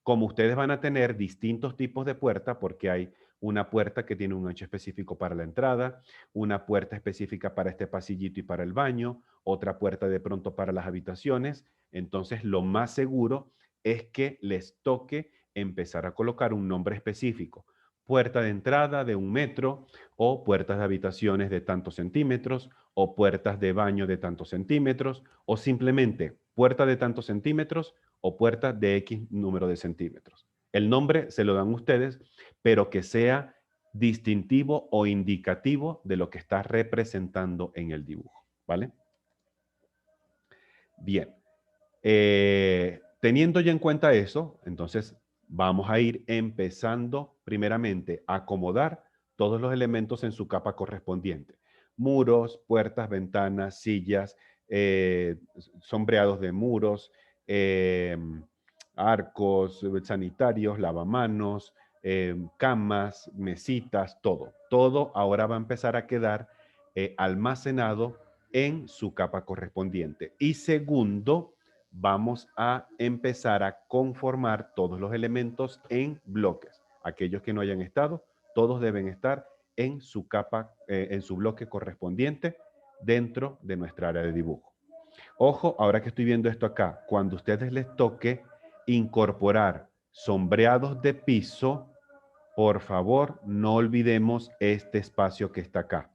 Como ustedes van a tener distintos tipos de puerta, porque hay una puerta que tiene un ancho específico para la entrada, una puerta específica para este pasillito y para el baño, otra puerta de pronto para las habitaciones, entonces lo más seguro es que les toque empezar a colocar un nombre específico. Puerta de entrada de 1 metro, o puertas de habitaciones de tantos centímetros, o puertas de baño de tantos centímetros, o simplemente puerta de tantos centímetros, o puerta de X número de centímetros. El nombre se lo dan ustedes, pero que sea distintivo o indicativo de lo que está representando en el dibujo, ¿vale? Bien. Teniendo ya en cuenta eso, entonces vamos a ir empezando primeramente a acomodar todos los elementos en su capa correspondiente. Muros, puertas, ventanas, sillas, sombreados de muros, arcos sanitarios, lavamanos, camas, mesitas, todo. Todo ahora va a empezar a quedar almacenado en su capa correspondiente. Y segundo, vamos a empezar a conformar todos los elementos en bloques. Aquellos que no hayan estado, todos deben estar en su capa, en su bloque correspondiente dentro de nuestra área de dibujo. Ojo, ahora que estoy viendo esto acá, cuando a ustedes les toque incorporar sombreados de piso, por favor, no olvidemos este espacio que está acá.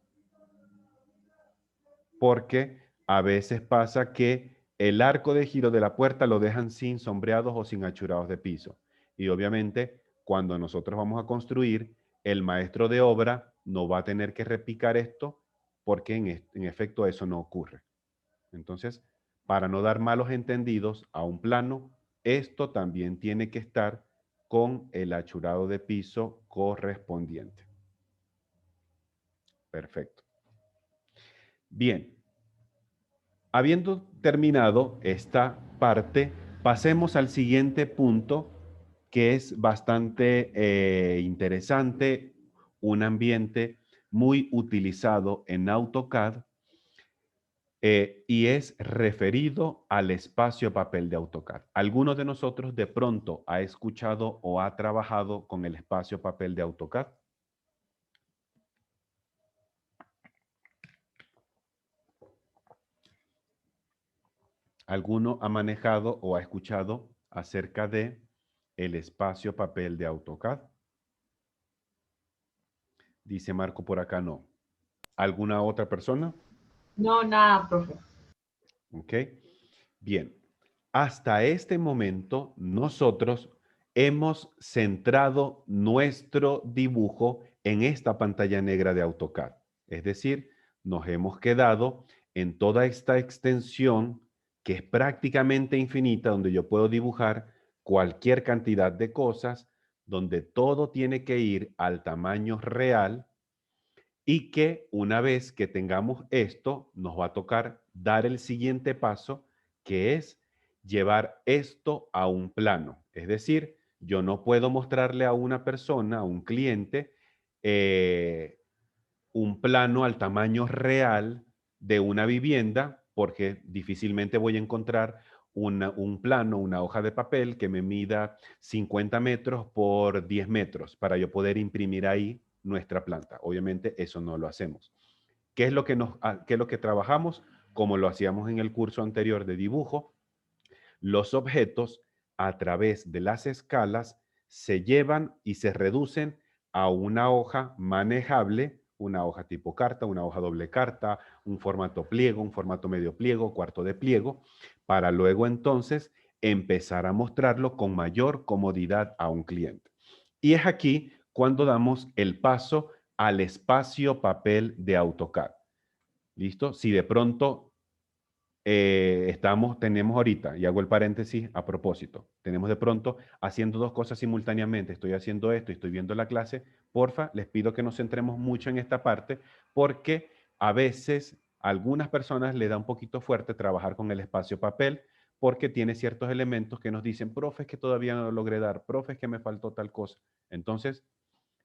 Porque a veces pasa que el arco de giro de la puerta lo dejan sin sombreados o sin achurados de piso. Y obviamente, cuando nosotros vamos a construir, el maestro de obra no va a tener que repicar esto porque en efecto eso no ocurre. Entonces, para no dar malos entendidos a un plano, esto también tiene que estar con el achurado de piso correspondiente. Perfecto. Bien. Habiendo terminado esta parte, pasemos al siguiente punto que es bastante interesante, un ambiente muy utilizado en AutoCAD y es referido al espacio papel de AutoCAD. ¿Alguno de nosotros de pronto ha escuchado o ha trabajado con el espacio papel de AutoCAD? ¿Alguno ha manejado o ha escuchado acerca de el espacio papel de AutoCAD? Dice Marco por acá no. ¿Alguna otra persona? No, nada, profe. Ok. Bien. Hasta este momento nosotros hemos centrado nuestro dibujo en esta pantalla negra de AutoCAD. Es decir, nos hemos quedado en toda esta extensión que es prácticamente infinita, donde yo puedo dibujar cualquier cantidad de cosas, donde todo tiene que ir al tamaño real y que una vez que tengamos esto, nos va a tocar dar el siguiente paso, que es llevar esto a un plano. Es decir, yo no puedo mostrarle a una persona, a un cliente, un plano al tamaño real de una vivienda, porque difícilmente voy a encontrar un plano, una hoja de papel que me mida 50 metros por 10 metros para yo poder imprimir ahí nuestra planta. Obviamente eso no lo hacemos. ¿Qué es lo que trabajamos? Como lo hacíamos en el curso anterior de dibujo, los objetos a través de las escalas se llevan y se reducen a una hoja manejable, una hoja tipo carta, una hoja doble carta, un formato pliego, un formato medio pliego, cuarto de pliego, para luego entonces empezar a mostrarlo con mayor comodidad a un cliente. Y es aquí cuando damos el paso al espacio papel de AutoCAD. ¿Listo? Si de pronto tenemos ahorita, y hago el paréntesis a propósito, tenemos de pronto haciendo dos cosas simultáneamente, estoy haciendo esto y estoy viendo la clase, porfa, les pido que nos centremos mucho en esta parte, porque a veces a algunas personas le da un poquito fuerte trabajar con el espacio papel, porque tiene ciertos elementos que nos dicen, profe, es que todavía no lo logré dar, profe, es que me faltó tal cosa. Entonces,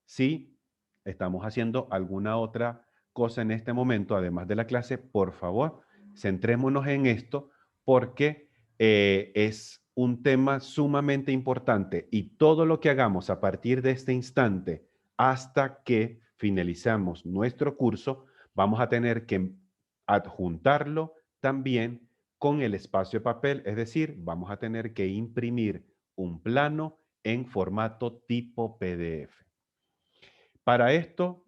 si estamos haciendo alguna otra cosa en este momento, además de la clase, por favor, centrémonos en esto porque es un tema sumamente importante y todo lo que hagamos a partir de este instante hasta que finalizamos nuestro curso, vamos a tener que adjuntarlo también con el espacio de papel, es decir, vamos a tener que imprimir un plano en formato tipo PDF. Para esto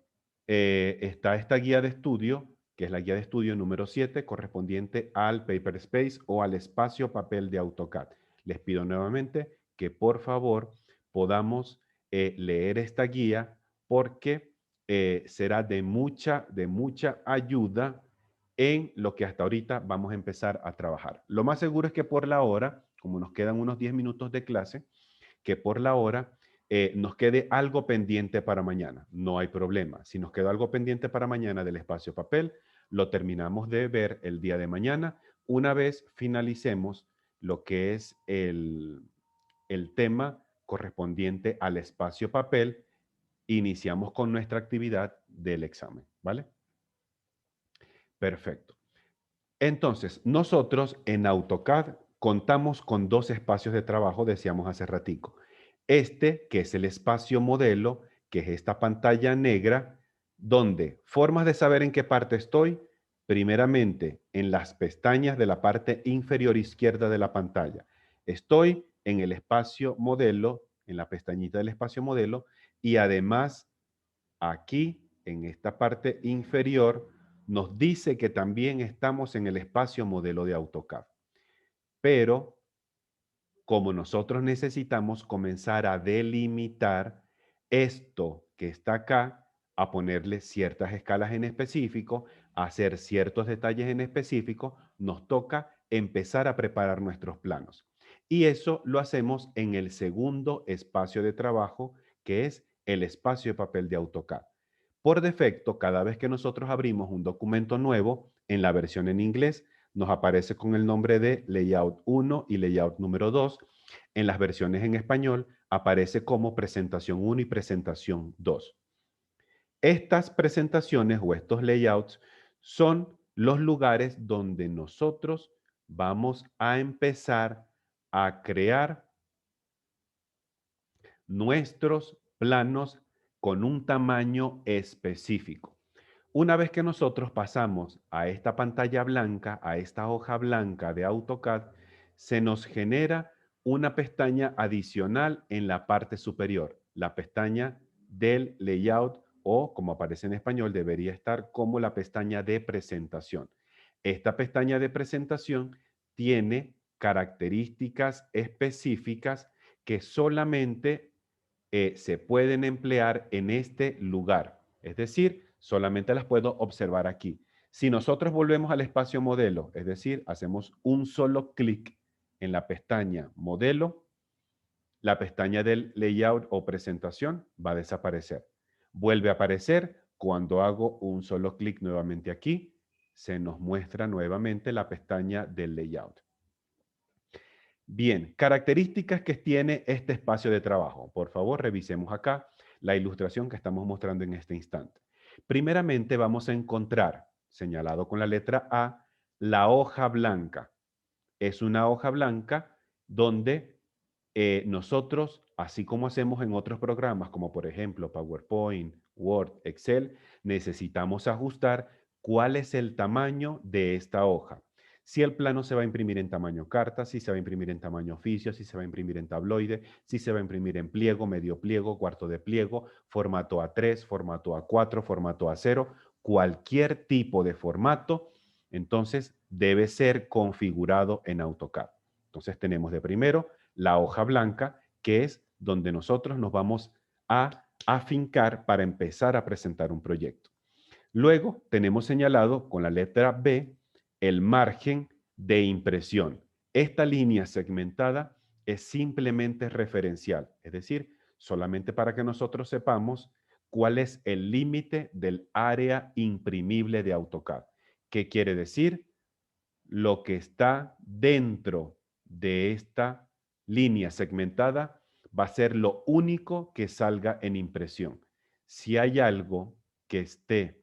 está esta guía de estudio, que es la guía de estudio número 7, correspondiente al Paper Space o al espacio papel de AutoCAD. Les pido nuevamente que por favor podamos leer esta guía porque será de mucha ayuda en lo que hasta ahorita vamos a empezar a trabajar. Lo más seguro es que por la hora, como nos quedan unos 10 minutos de clase, que por la hora nos quede algo pendiente para mañana. No hay problema. Si nos quedó algo pendiente para mañana del espacio papel, lo terminamos de ver el día de mañana, una vez finalicemos lo que es el tema correspondiente al espacio papel, iniciamos con nuestra actividad del examen, ¿vale? Perfecto. Entonces, nosotros en AutoCAD, contamos con dos espacios de trabajo, decíamos hace ratico. Este, que es el espacio modelo, que es esta pantalla negra, donde formas de saber en qué parte estoy, primeramente en las pestañas de la parte inferior izquierda de la pantalla. Estoy en el espacio modelo, en la pestañita del espacio modelo, y además aquí, en esta parte inferior, nos dice que también estamos en el espacio modelo de AutoCAD. Pero como nosotros necesitamos comenzar a delimitar esto que está acá, a ponerle ciertas escalas en específico, a hacer ciertos detalles en específico, nos toca empezar a preparar nuestros planos. Y eso lo hacemos en el segundo espacio de trabajo, que es el espacio de papel de AutoCAD. Por defecto, cada vez que nosotros abrimos un documento nuevo, en la versión en inglés, nos aparece con el nombre de Layout 1 y Layout número 2. En las versiones en español aparece como Presentación 1 y Presentación 2. Estas presentaciones o estos layouts son los lugares donde nosotros vamos a empezar a crear nuestros planos con un tamaño específico. Una vez que nosotros pasamos a esta pantalla blanca, a esta hoja blanca de AutoCAD, se nos genera una pestaña adicional en la parte superior, la pestaña del layout o, como aparece en español, debería estar como la pestaña de presentación. Esta pestaña de presentación tiene características específicas que solamente se pueden emplear en este lugar. Es decir, solamente las puedo observar aquí. Si nosotros volvemos al espacio modelo, es decir, hacemos un solo clic en la pestaña modelo, la pestaña del layout o presentación va a desaparecer. Vuelve a aparecer cuando hago un solo clic nuevamente aquí, se nos muestra nuevamente la pestaña del layout. Bien, características que tiene este espacio de trabajo. Por favor, revisemos acá la ilustración que estamos mostrando en este instante. Primeramente vamos a encontrar, señalado con la letra A, la hoja blanca. Es una hoja blanca donde nosotros, así como hacemos en otros programas, como por ejemplo PowerPoint, Word, Excel, necesitamos ajustar cuál es el tamaño de esta hoja. Si el plano se va a imprimir en tamaño carta, si se va a imprimir en tamaño oficio, si se va a imprimir en tabloide, si se va a imprimir en pliego, medio pliego, cuarto de pliego, formato A3, formato A4, formato A0, cualquier tipo de formato, entonces debe ser configurado en AutoCAD. Entonces tenemos de primero la hoja blanca, que es donde nosotros nos vamos a afincar para empezar a presentar un proyecto. Luego tenemos señalado con la letra B el margen de impresión. Esta línea segmentada es simplemente referencial, es decir, solamente para que nosotros sepamos cuál es el límite del área imprimible de AutoCAD. ¿Qué quiere decir? Lo que está dentro de esta línea segmentada va a ser lo único que salga en impresión. Si hay algo que esté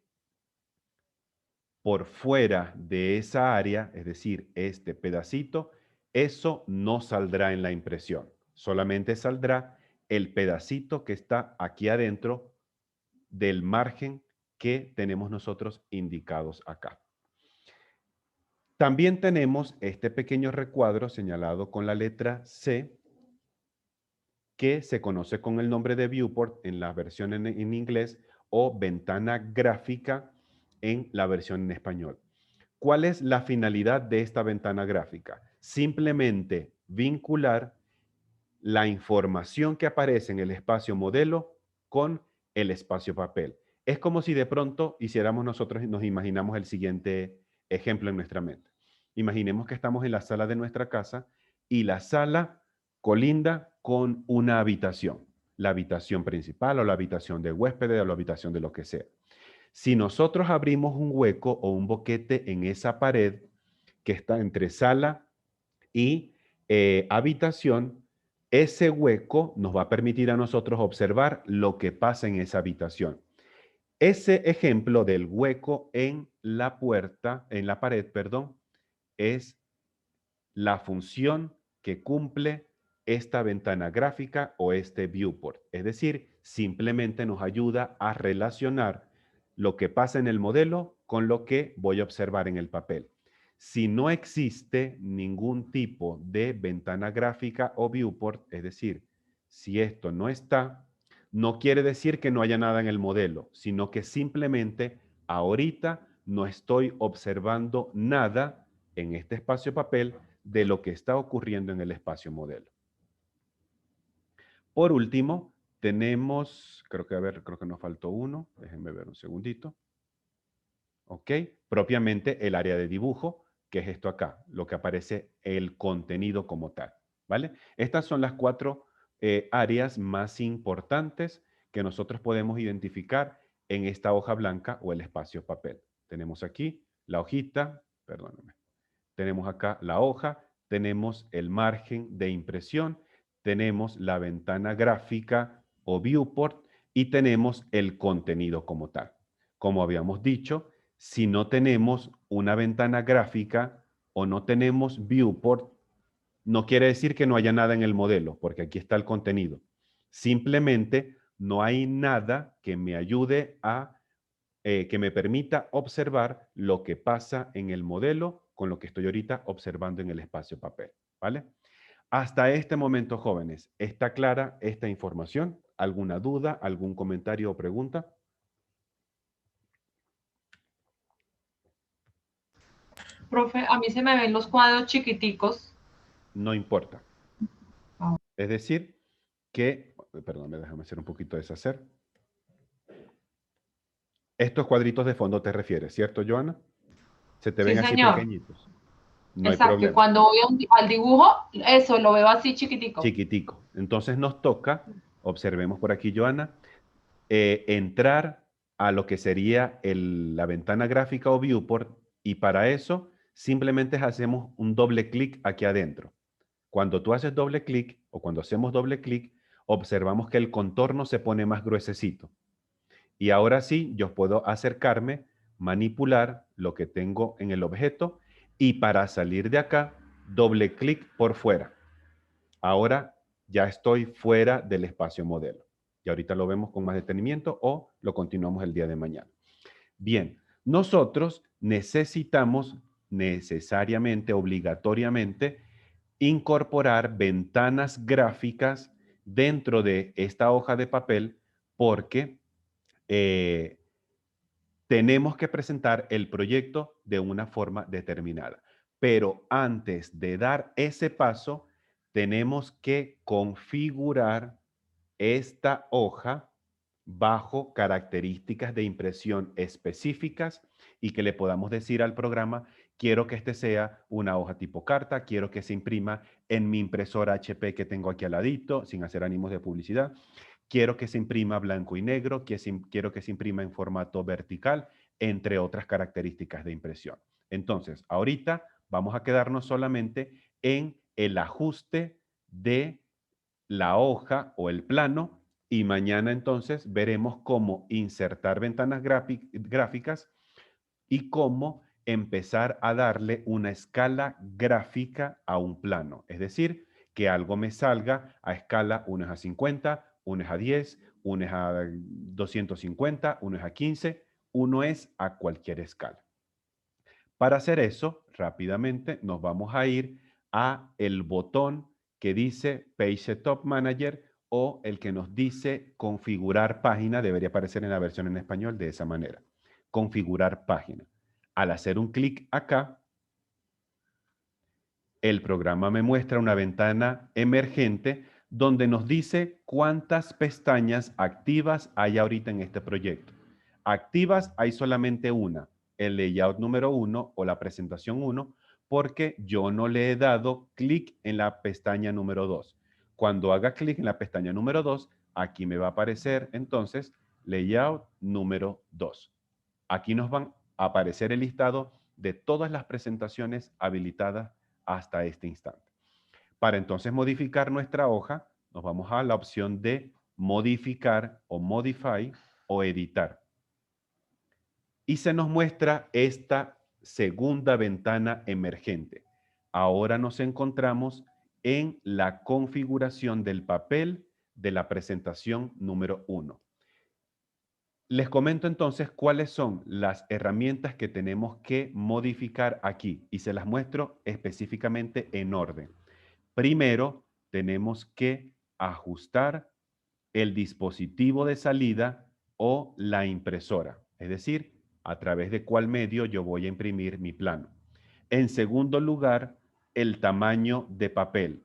por fuera de esa área, es decir, este pedacito, eso no saldrá en la impresión. Solamente saldrá el pedacito que está aquí adentro del margen que tenemos nosotros indicados acá. También tenemos este pequeño recuadro señalado con la letra C, que se conoce con el nombre de viewport en la versión en inglés o ventana gráfica en la versión en español. ¿Cuál es la finalidad de esta ventana gráfica? Simplemente vincular la información que aparece en el espacio modelo con el espacio papel. Es como si de pronto hiciéramos nosotros, nos imaginamos el siguiente ejemplo en nuestra mente. Imaginemos que estamos en la sala de nuestra casa y la sala colinda con una habitación, la habitación principal o la habitación de huéspedes o la habitación de lo que sea. Si nosotros abrimos un hueco o un boquete en esa pared que está entre sala y habitación, ese hueco nos va a permitir a nosotros observar lo que pasa en esa habitación. Ese ejemplo del hueco en la puerta, en la pared, perdón, es la función que cumple esta ventana gráfica o este viewport. Es decir, simplemente nos ayuda a relacionar lo que pasa en el modelo con lo que voy a observar en el papel. Si no existe ningún tipo de ventana gráfica o viewport, es decir, si esto no está, no quiere decir que no haya nada en el modelo, sino que simplemente ahorita no estoy observando nada en este espacio papel de lo que está ocurriendo en el espacio modelo. Por último, tenemos, creo que nos faltó uno. Déjenme ver un segundito. Ok, propiamente el área de dibujo, que es esto acá, lo que aparece el contenido como tal, ¿vale? Estas son las 4 áreas más importantes que nosotros podemos identificar en esta hoja blanca o el espacio papel. Tenemos aquí la hojita, perdóname. Tenemos acá la hoja, tenemos el margen de impresión, tenemos la ventana gráfica o viewport y tenemos el contenido como tal. Como habíamos dicho, si no tenemos una ventana gráfica o no tenemos viewport, no quiere decir que no haya nada en el modelo, porque aquí está el contenido. Simplemente no hay nada que me ayude a, que me permita observar lo que pasa en el modelo con lo que estoy ahorita observando en el espacio papel, ¿vale? Hasta este momento, jóvenes, ¿está clara esta información? ¿Alguna duda, algún comentario o pregunta? Profe, a mí se me ven los cuadros chiquiticos. No importa. Ah. Es decir, que, perdón, déjame hacer un poquito de deshacer. Estos cuadritos de fondo te refieres, ¿cierto, Joana? Se te Sí, ven así señor. pequeñitos. No hay Exacto, y problema. cuando voy al dibujo, eso lo veo así chiquitico. Chiquitico. Entonces nos toca, observemos por aquí, Joana, entrar a lo que sería la ventana gráfica o viewport, y para eso simplemente hacemos un doble clic aquí adentro. Cuando tú haces doble clic o cuando hacemos doble clic, observamos que el contorno se pone más gruesecito. Y ahora sí, yo puedo acercarme, manipular lo que tengo en el objeto y para salir de acá, doble clic por fuera. Ahora ya estoy fuera del espacio modelo. Y ahorita lo vemos con más detenimiento o lo continuamos el día de mañana. Bien, nosotros necesitamos necesariamente, obligatoriamente, incorporar ventanas gráficas dentro de esta hoja de papel porque tenemos que presentar el proyecto de una forma determinada. Pero antes de dar ese paso, tenemos que configurar esta hoja bajo características de impresión específicas y que le podamos decir al programa, quiero que este sea una hoja tipo carta, quiero que se imprima en mi impresora HP que tengo aquí al ladito, sin hacer ánimos de publicidad. Quiero que se imprima blanco y negro, quiero que se imprima en formato vertical, entre otras características de impresión. Entonces, ahorita vamos a quedarnos solamente en el ajuste de la hoja o el plano y mañana entonces veremos cómo insertar ventanas gráficas y cómo empezar a darle una escala gráfica a un plano. Es decir, que algo me salga a escala 1 es a 50, 1 es a 10, 1 es a 250, 1 es a 15, 1 es a cualquier escala. Para hacer eso, rápidamente nos vamos a ir a el botón que dice Page Setup Manager o el que nos dice configurar página, debería aparecer en la versión en español de esa manera. Configurar página. Al hacer un clic acá, el programa me muestra una ventana emergente donde nos dice cuántas pestañas activas hay ahorita en este proyecto. Activas hay solamente una, el layout número 1 o la presentación 1, porque yo no le he dado clic en la pestaña número 2. Cuando haga clic en la pestaña número 2, aquí me va a aparecer entonces layout número 2. Aquí nos van a aparecer el listado de todas las presentaciones habilitadas hasta este instante. Para entonces modificar nuestra hoja, nos vamos a la opción de modificar o modify o editar. Y se nos muestra esta segunda ventana emergente. Ahora nos encontramos en la configuración del papel de la presentación número 1. Les comento entonces cuáles son las herramientas que tenemos que modificar aquí y se las muestro específicamente en orden. Primero, tenemos que ajustar el dispositivo de salida o la impresora, es decir, a través de cuál medio yo voy a imprimir mi plano. En segundo lugar, el tamaño de papel.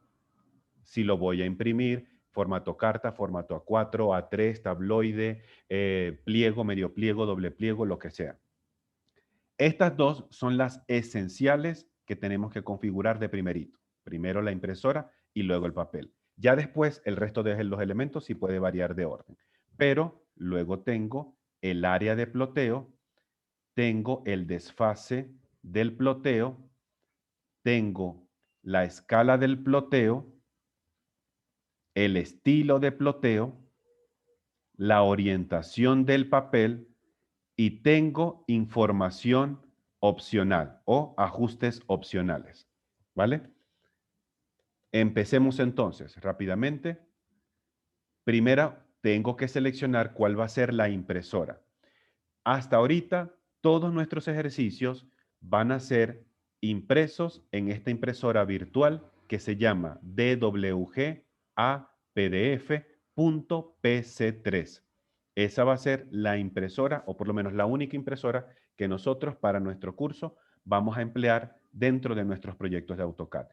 Si lo voy a imprimir, formato carta, formato A4, A3, tabloide, pliego, medio pliego, doble pliego, lo que sea. Estas dos son las esenciales que tenemos que configurar de primerito. Primero la impresora y luego el papel. Ya después el resto de los elementos sí puede variar de orden. Pero luego tengo el área de ploteo, tengo el desfase del ploteo, tengo la escala del ploteo, el estilo de ploteo, la orientación del papel y tengo información opcional o ajustes opcionales. ¿Vale? Empecemos entonces rápidamente. Primero, tengo que seleccionar cuál va a ser la impresora. Hasta ahorita, todos nuestros ejercicios van a ser impresos en esta impresora virtual que se llama DWG-APDF.PC3. Esa va a ser la impresora, o por lo menos la única impresora que nosotros para nuestro curso vamos a emplear dentro de nuestros proyectos de AutoCAD.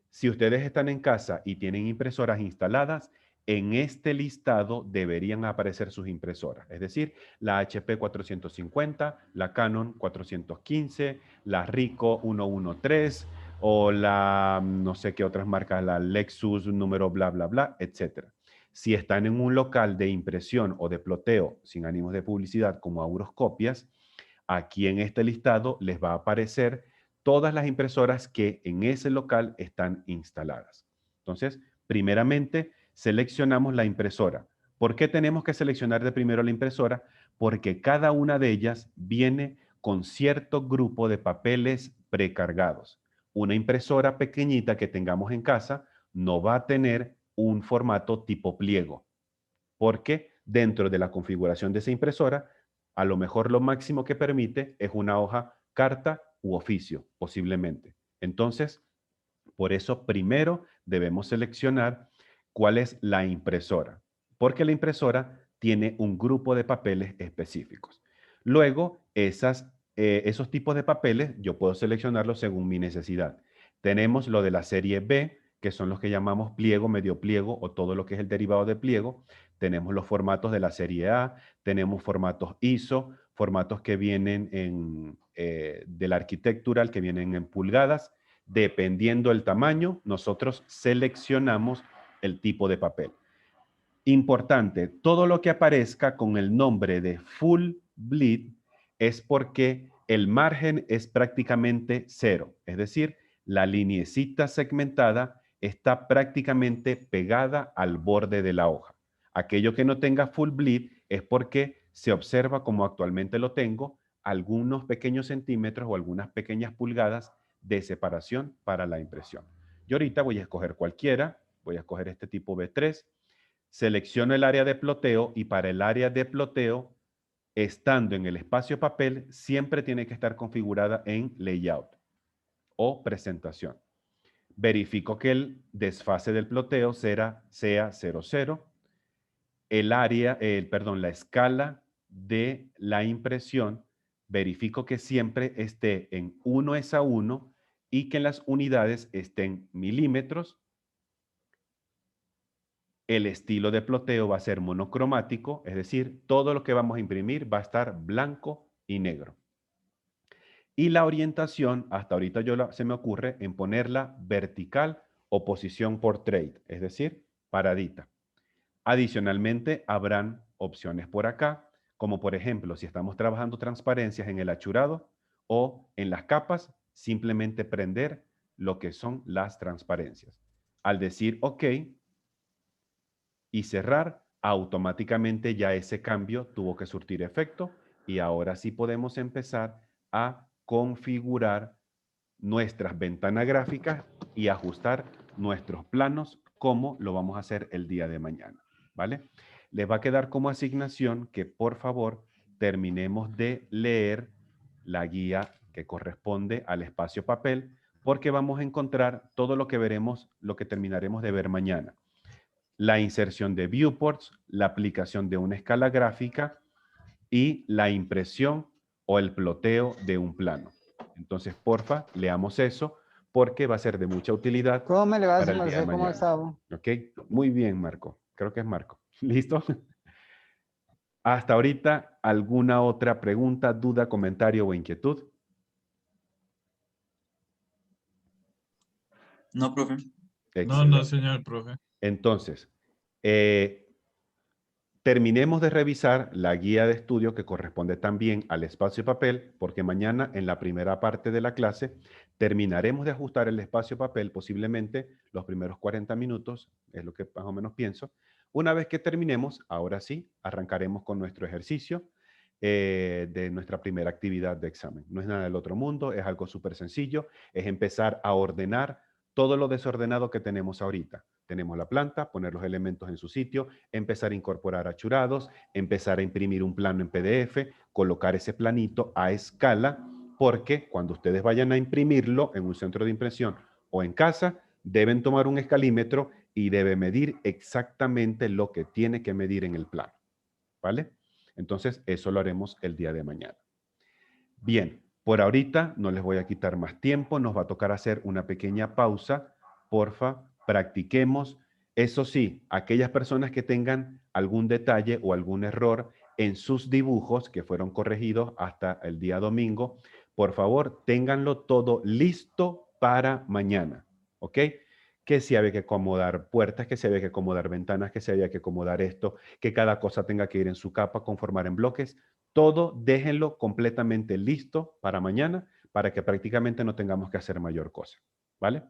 Si ustedes están en casa y tienen impresoras instaladas, en este listado deberían aparecer sus impresoras, es decir, la HP 450, la Canon 415, la Ricoh 113 o la no sé qué otras marcas, la Lexus número bla bla bla, etc. Si están en un local de impresión o de ploteo sin ánimos de publicidad como Auroscopias, aquí en este listado les va a aparecer todas las impresoras que en ese local están instaladas. Entonces, primeramente, seleccionamos la impresora. ¿Por qué tenemos que seleccionar de primero la impresora? Porque cada una de ellas viene con cierto grupo de papeles precargados. Una impresora pequeñita que tengamos en casa no va a tener un formato tipo pliego, porque dentro de la configuración de esa impresora, a lo mejor lo máximo que permite es una hoja carta u oficio, posiblemente. Entonces, por eso primero debemos seleccionar cuál es la impresora, porque la impresora tiene un grupo de papeles específicos. Luego, esos tipos de papeles yo puedo seleccionarlos según mi necesidad. Tenemos lo de la serie B, que son los que llamamos pliego, medio pliego o todo lo que es el derivado de pliego. Tenemos los formatos de la serie A, tenemos formatos ISO, formatos que vienen del architectural, que vienen en pulgadas. Dependiendo del tamaño, nosotros seleccionamos el tipo de papel. Importante, todo lo que aparezca con el nombre de Full Bleed es porque el margen es prácticamente cero, es decir, la liniecita segmentada está prácticamente pegada al borde de la hoja. Aquello que no tenga Full Bleed es porque se observa, como actualmente lo tengo, algunos pequeños centímetros o algunas pequeñas pulgadas de separación para la impresión. Yo ahorita voy a escoger cualquiera, voy a escoger este tipo B3, selecciono el área de ploteo y para el área de ploteo, estando en el espacio papel, siempre tiene que estar configurada en layout o presentación. Verifico que el desfase del ploteo sea 00. La escala de la impresión, verifico que siempre esté en 1:1 y que las unidades estén milímetros. El estilo de ploteo va a ser monocromático, es decir, todo lo que vamos a imprimir va a estar blanco y negro. Y la orientación, hasta ahorita se me ocurre en ponerla vertical o posición portrait, es decir, paradita. Adicionalmente, habrán opciones por acá, como por ejemplo, si estamos trabajando transparencias en el achurado o en las capas, simplemente prender lo que son las transparencias. Al decir OK y cerrar, automáticamente ya ese cambio tuvo que surtir efecto y ahora sí podemos empezar a configurar nuestras ventanas gráficas y ajustar nuestros planos como lo vamos a hacer el día de mañana, ¿vale? Les va a quedar como asignación que por favor terminemos de leer la guía que corresponde al espacio papel, porque vamos a encontrar todo lo que veremos, lo que terminaremos de ver mañana. La inserción de viewports, la aplicación de una escala gráfica y la impresión o el ploteo de un plano. Entonces, porfa, leamos eso porque va a ser de mucha utilidad. ¿Cómo me le va a para decir, el día de ¿cómo mañana. estamos? ¿Ok? Muy bien, Marco. Creo que es Marco. ¿Listo? Hasta ahorita, ¿alguna otra pregunta, duda, comentario o inquietud? No, profe. No, no, señor profe. Entonces, terminemos de revisar la guía de estudio que corresponde también al espacio papel, porque mañana en la primera parte de la clase terminaremos de ajustar el espacio papel, posiblemente los primeros 40 minutos, es lo que más o menos pienso. Una vez que terminemos, ahora sí, arrancaremos con nuestro ejercicio de nuestra primera actividad de examen. No es nada del otro mundo, es algo súper sencillo, es empezar a ordenar todo lo desordenado que tenemos ahorita. Tenemos la planta, poner los elementos en su sitio, empezar a incorporar achurados, empezar a imprimir un plano en PDF, colocar ese planito a escala, porque cuando ustedes vayan a imprimirlo en un centro de impresión o en casa, deben tomar un escalímetro y debe medir exactamente lo que tiene que medir en el plano. ¿Vale? Entonces, eso lo haremos el día de mañana. Bien. Por ahorita no les voy a quitar más tiempo, nos va a tocar hacer una pequeña pausa. Porfa, practiquemos. Eso sí, aquellas personas que tengan algún detalle o algún error en sus dibujos que fueron corregidos hasta el día domingo, por favor, ténganlo todo listo para mañana, ¿ok? Que si había que acomodar puertas, que si había que acomodar ventanas, que si había que acomodar esto, que cada cosa tenga que ir en su capa, conformar en bloques. Todo déjenlo completamente listo para mañana, para que prácticamente no tengamos que hacer mayor cosa, ¿vale?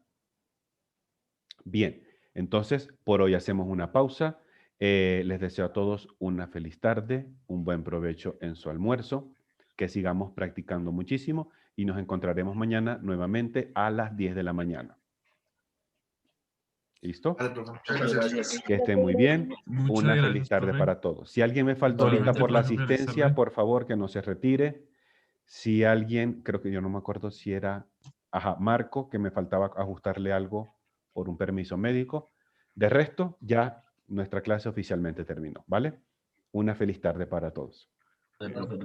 Bien, entonces por hoy hacemos una pausa. Les deseo a todos una feliz tarde, un buen provecho en su almuerzo, que sigamos practicando muchísimo y nos encontraremos mañana nuevamente a las 10 de la mañana. ¿Listo? Vale, profe, muchas Muchas gracias. gracias. Que estén muy bien. Muchas Una gracias, feliz tarde profe. para todos. Si alguien me faltó ahorita Igualmente, por la profe, feliz asistencia, tarde. por favor, que no se retire. Si alguien, creo que yo no me acuerdo si era, Marco, que me faltaba ajustarle algo por un permiso médico. De resto, ya nuestra clase oficialmente terminó, ¿vale? Una feliz tarde para todos. Profe, gracias.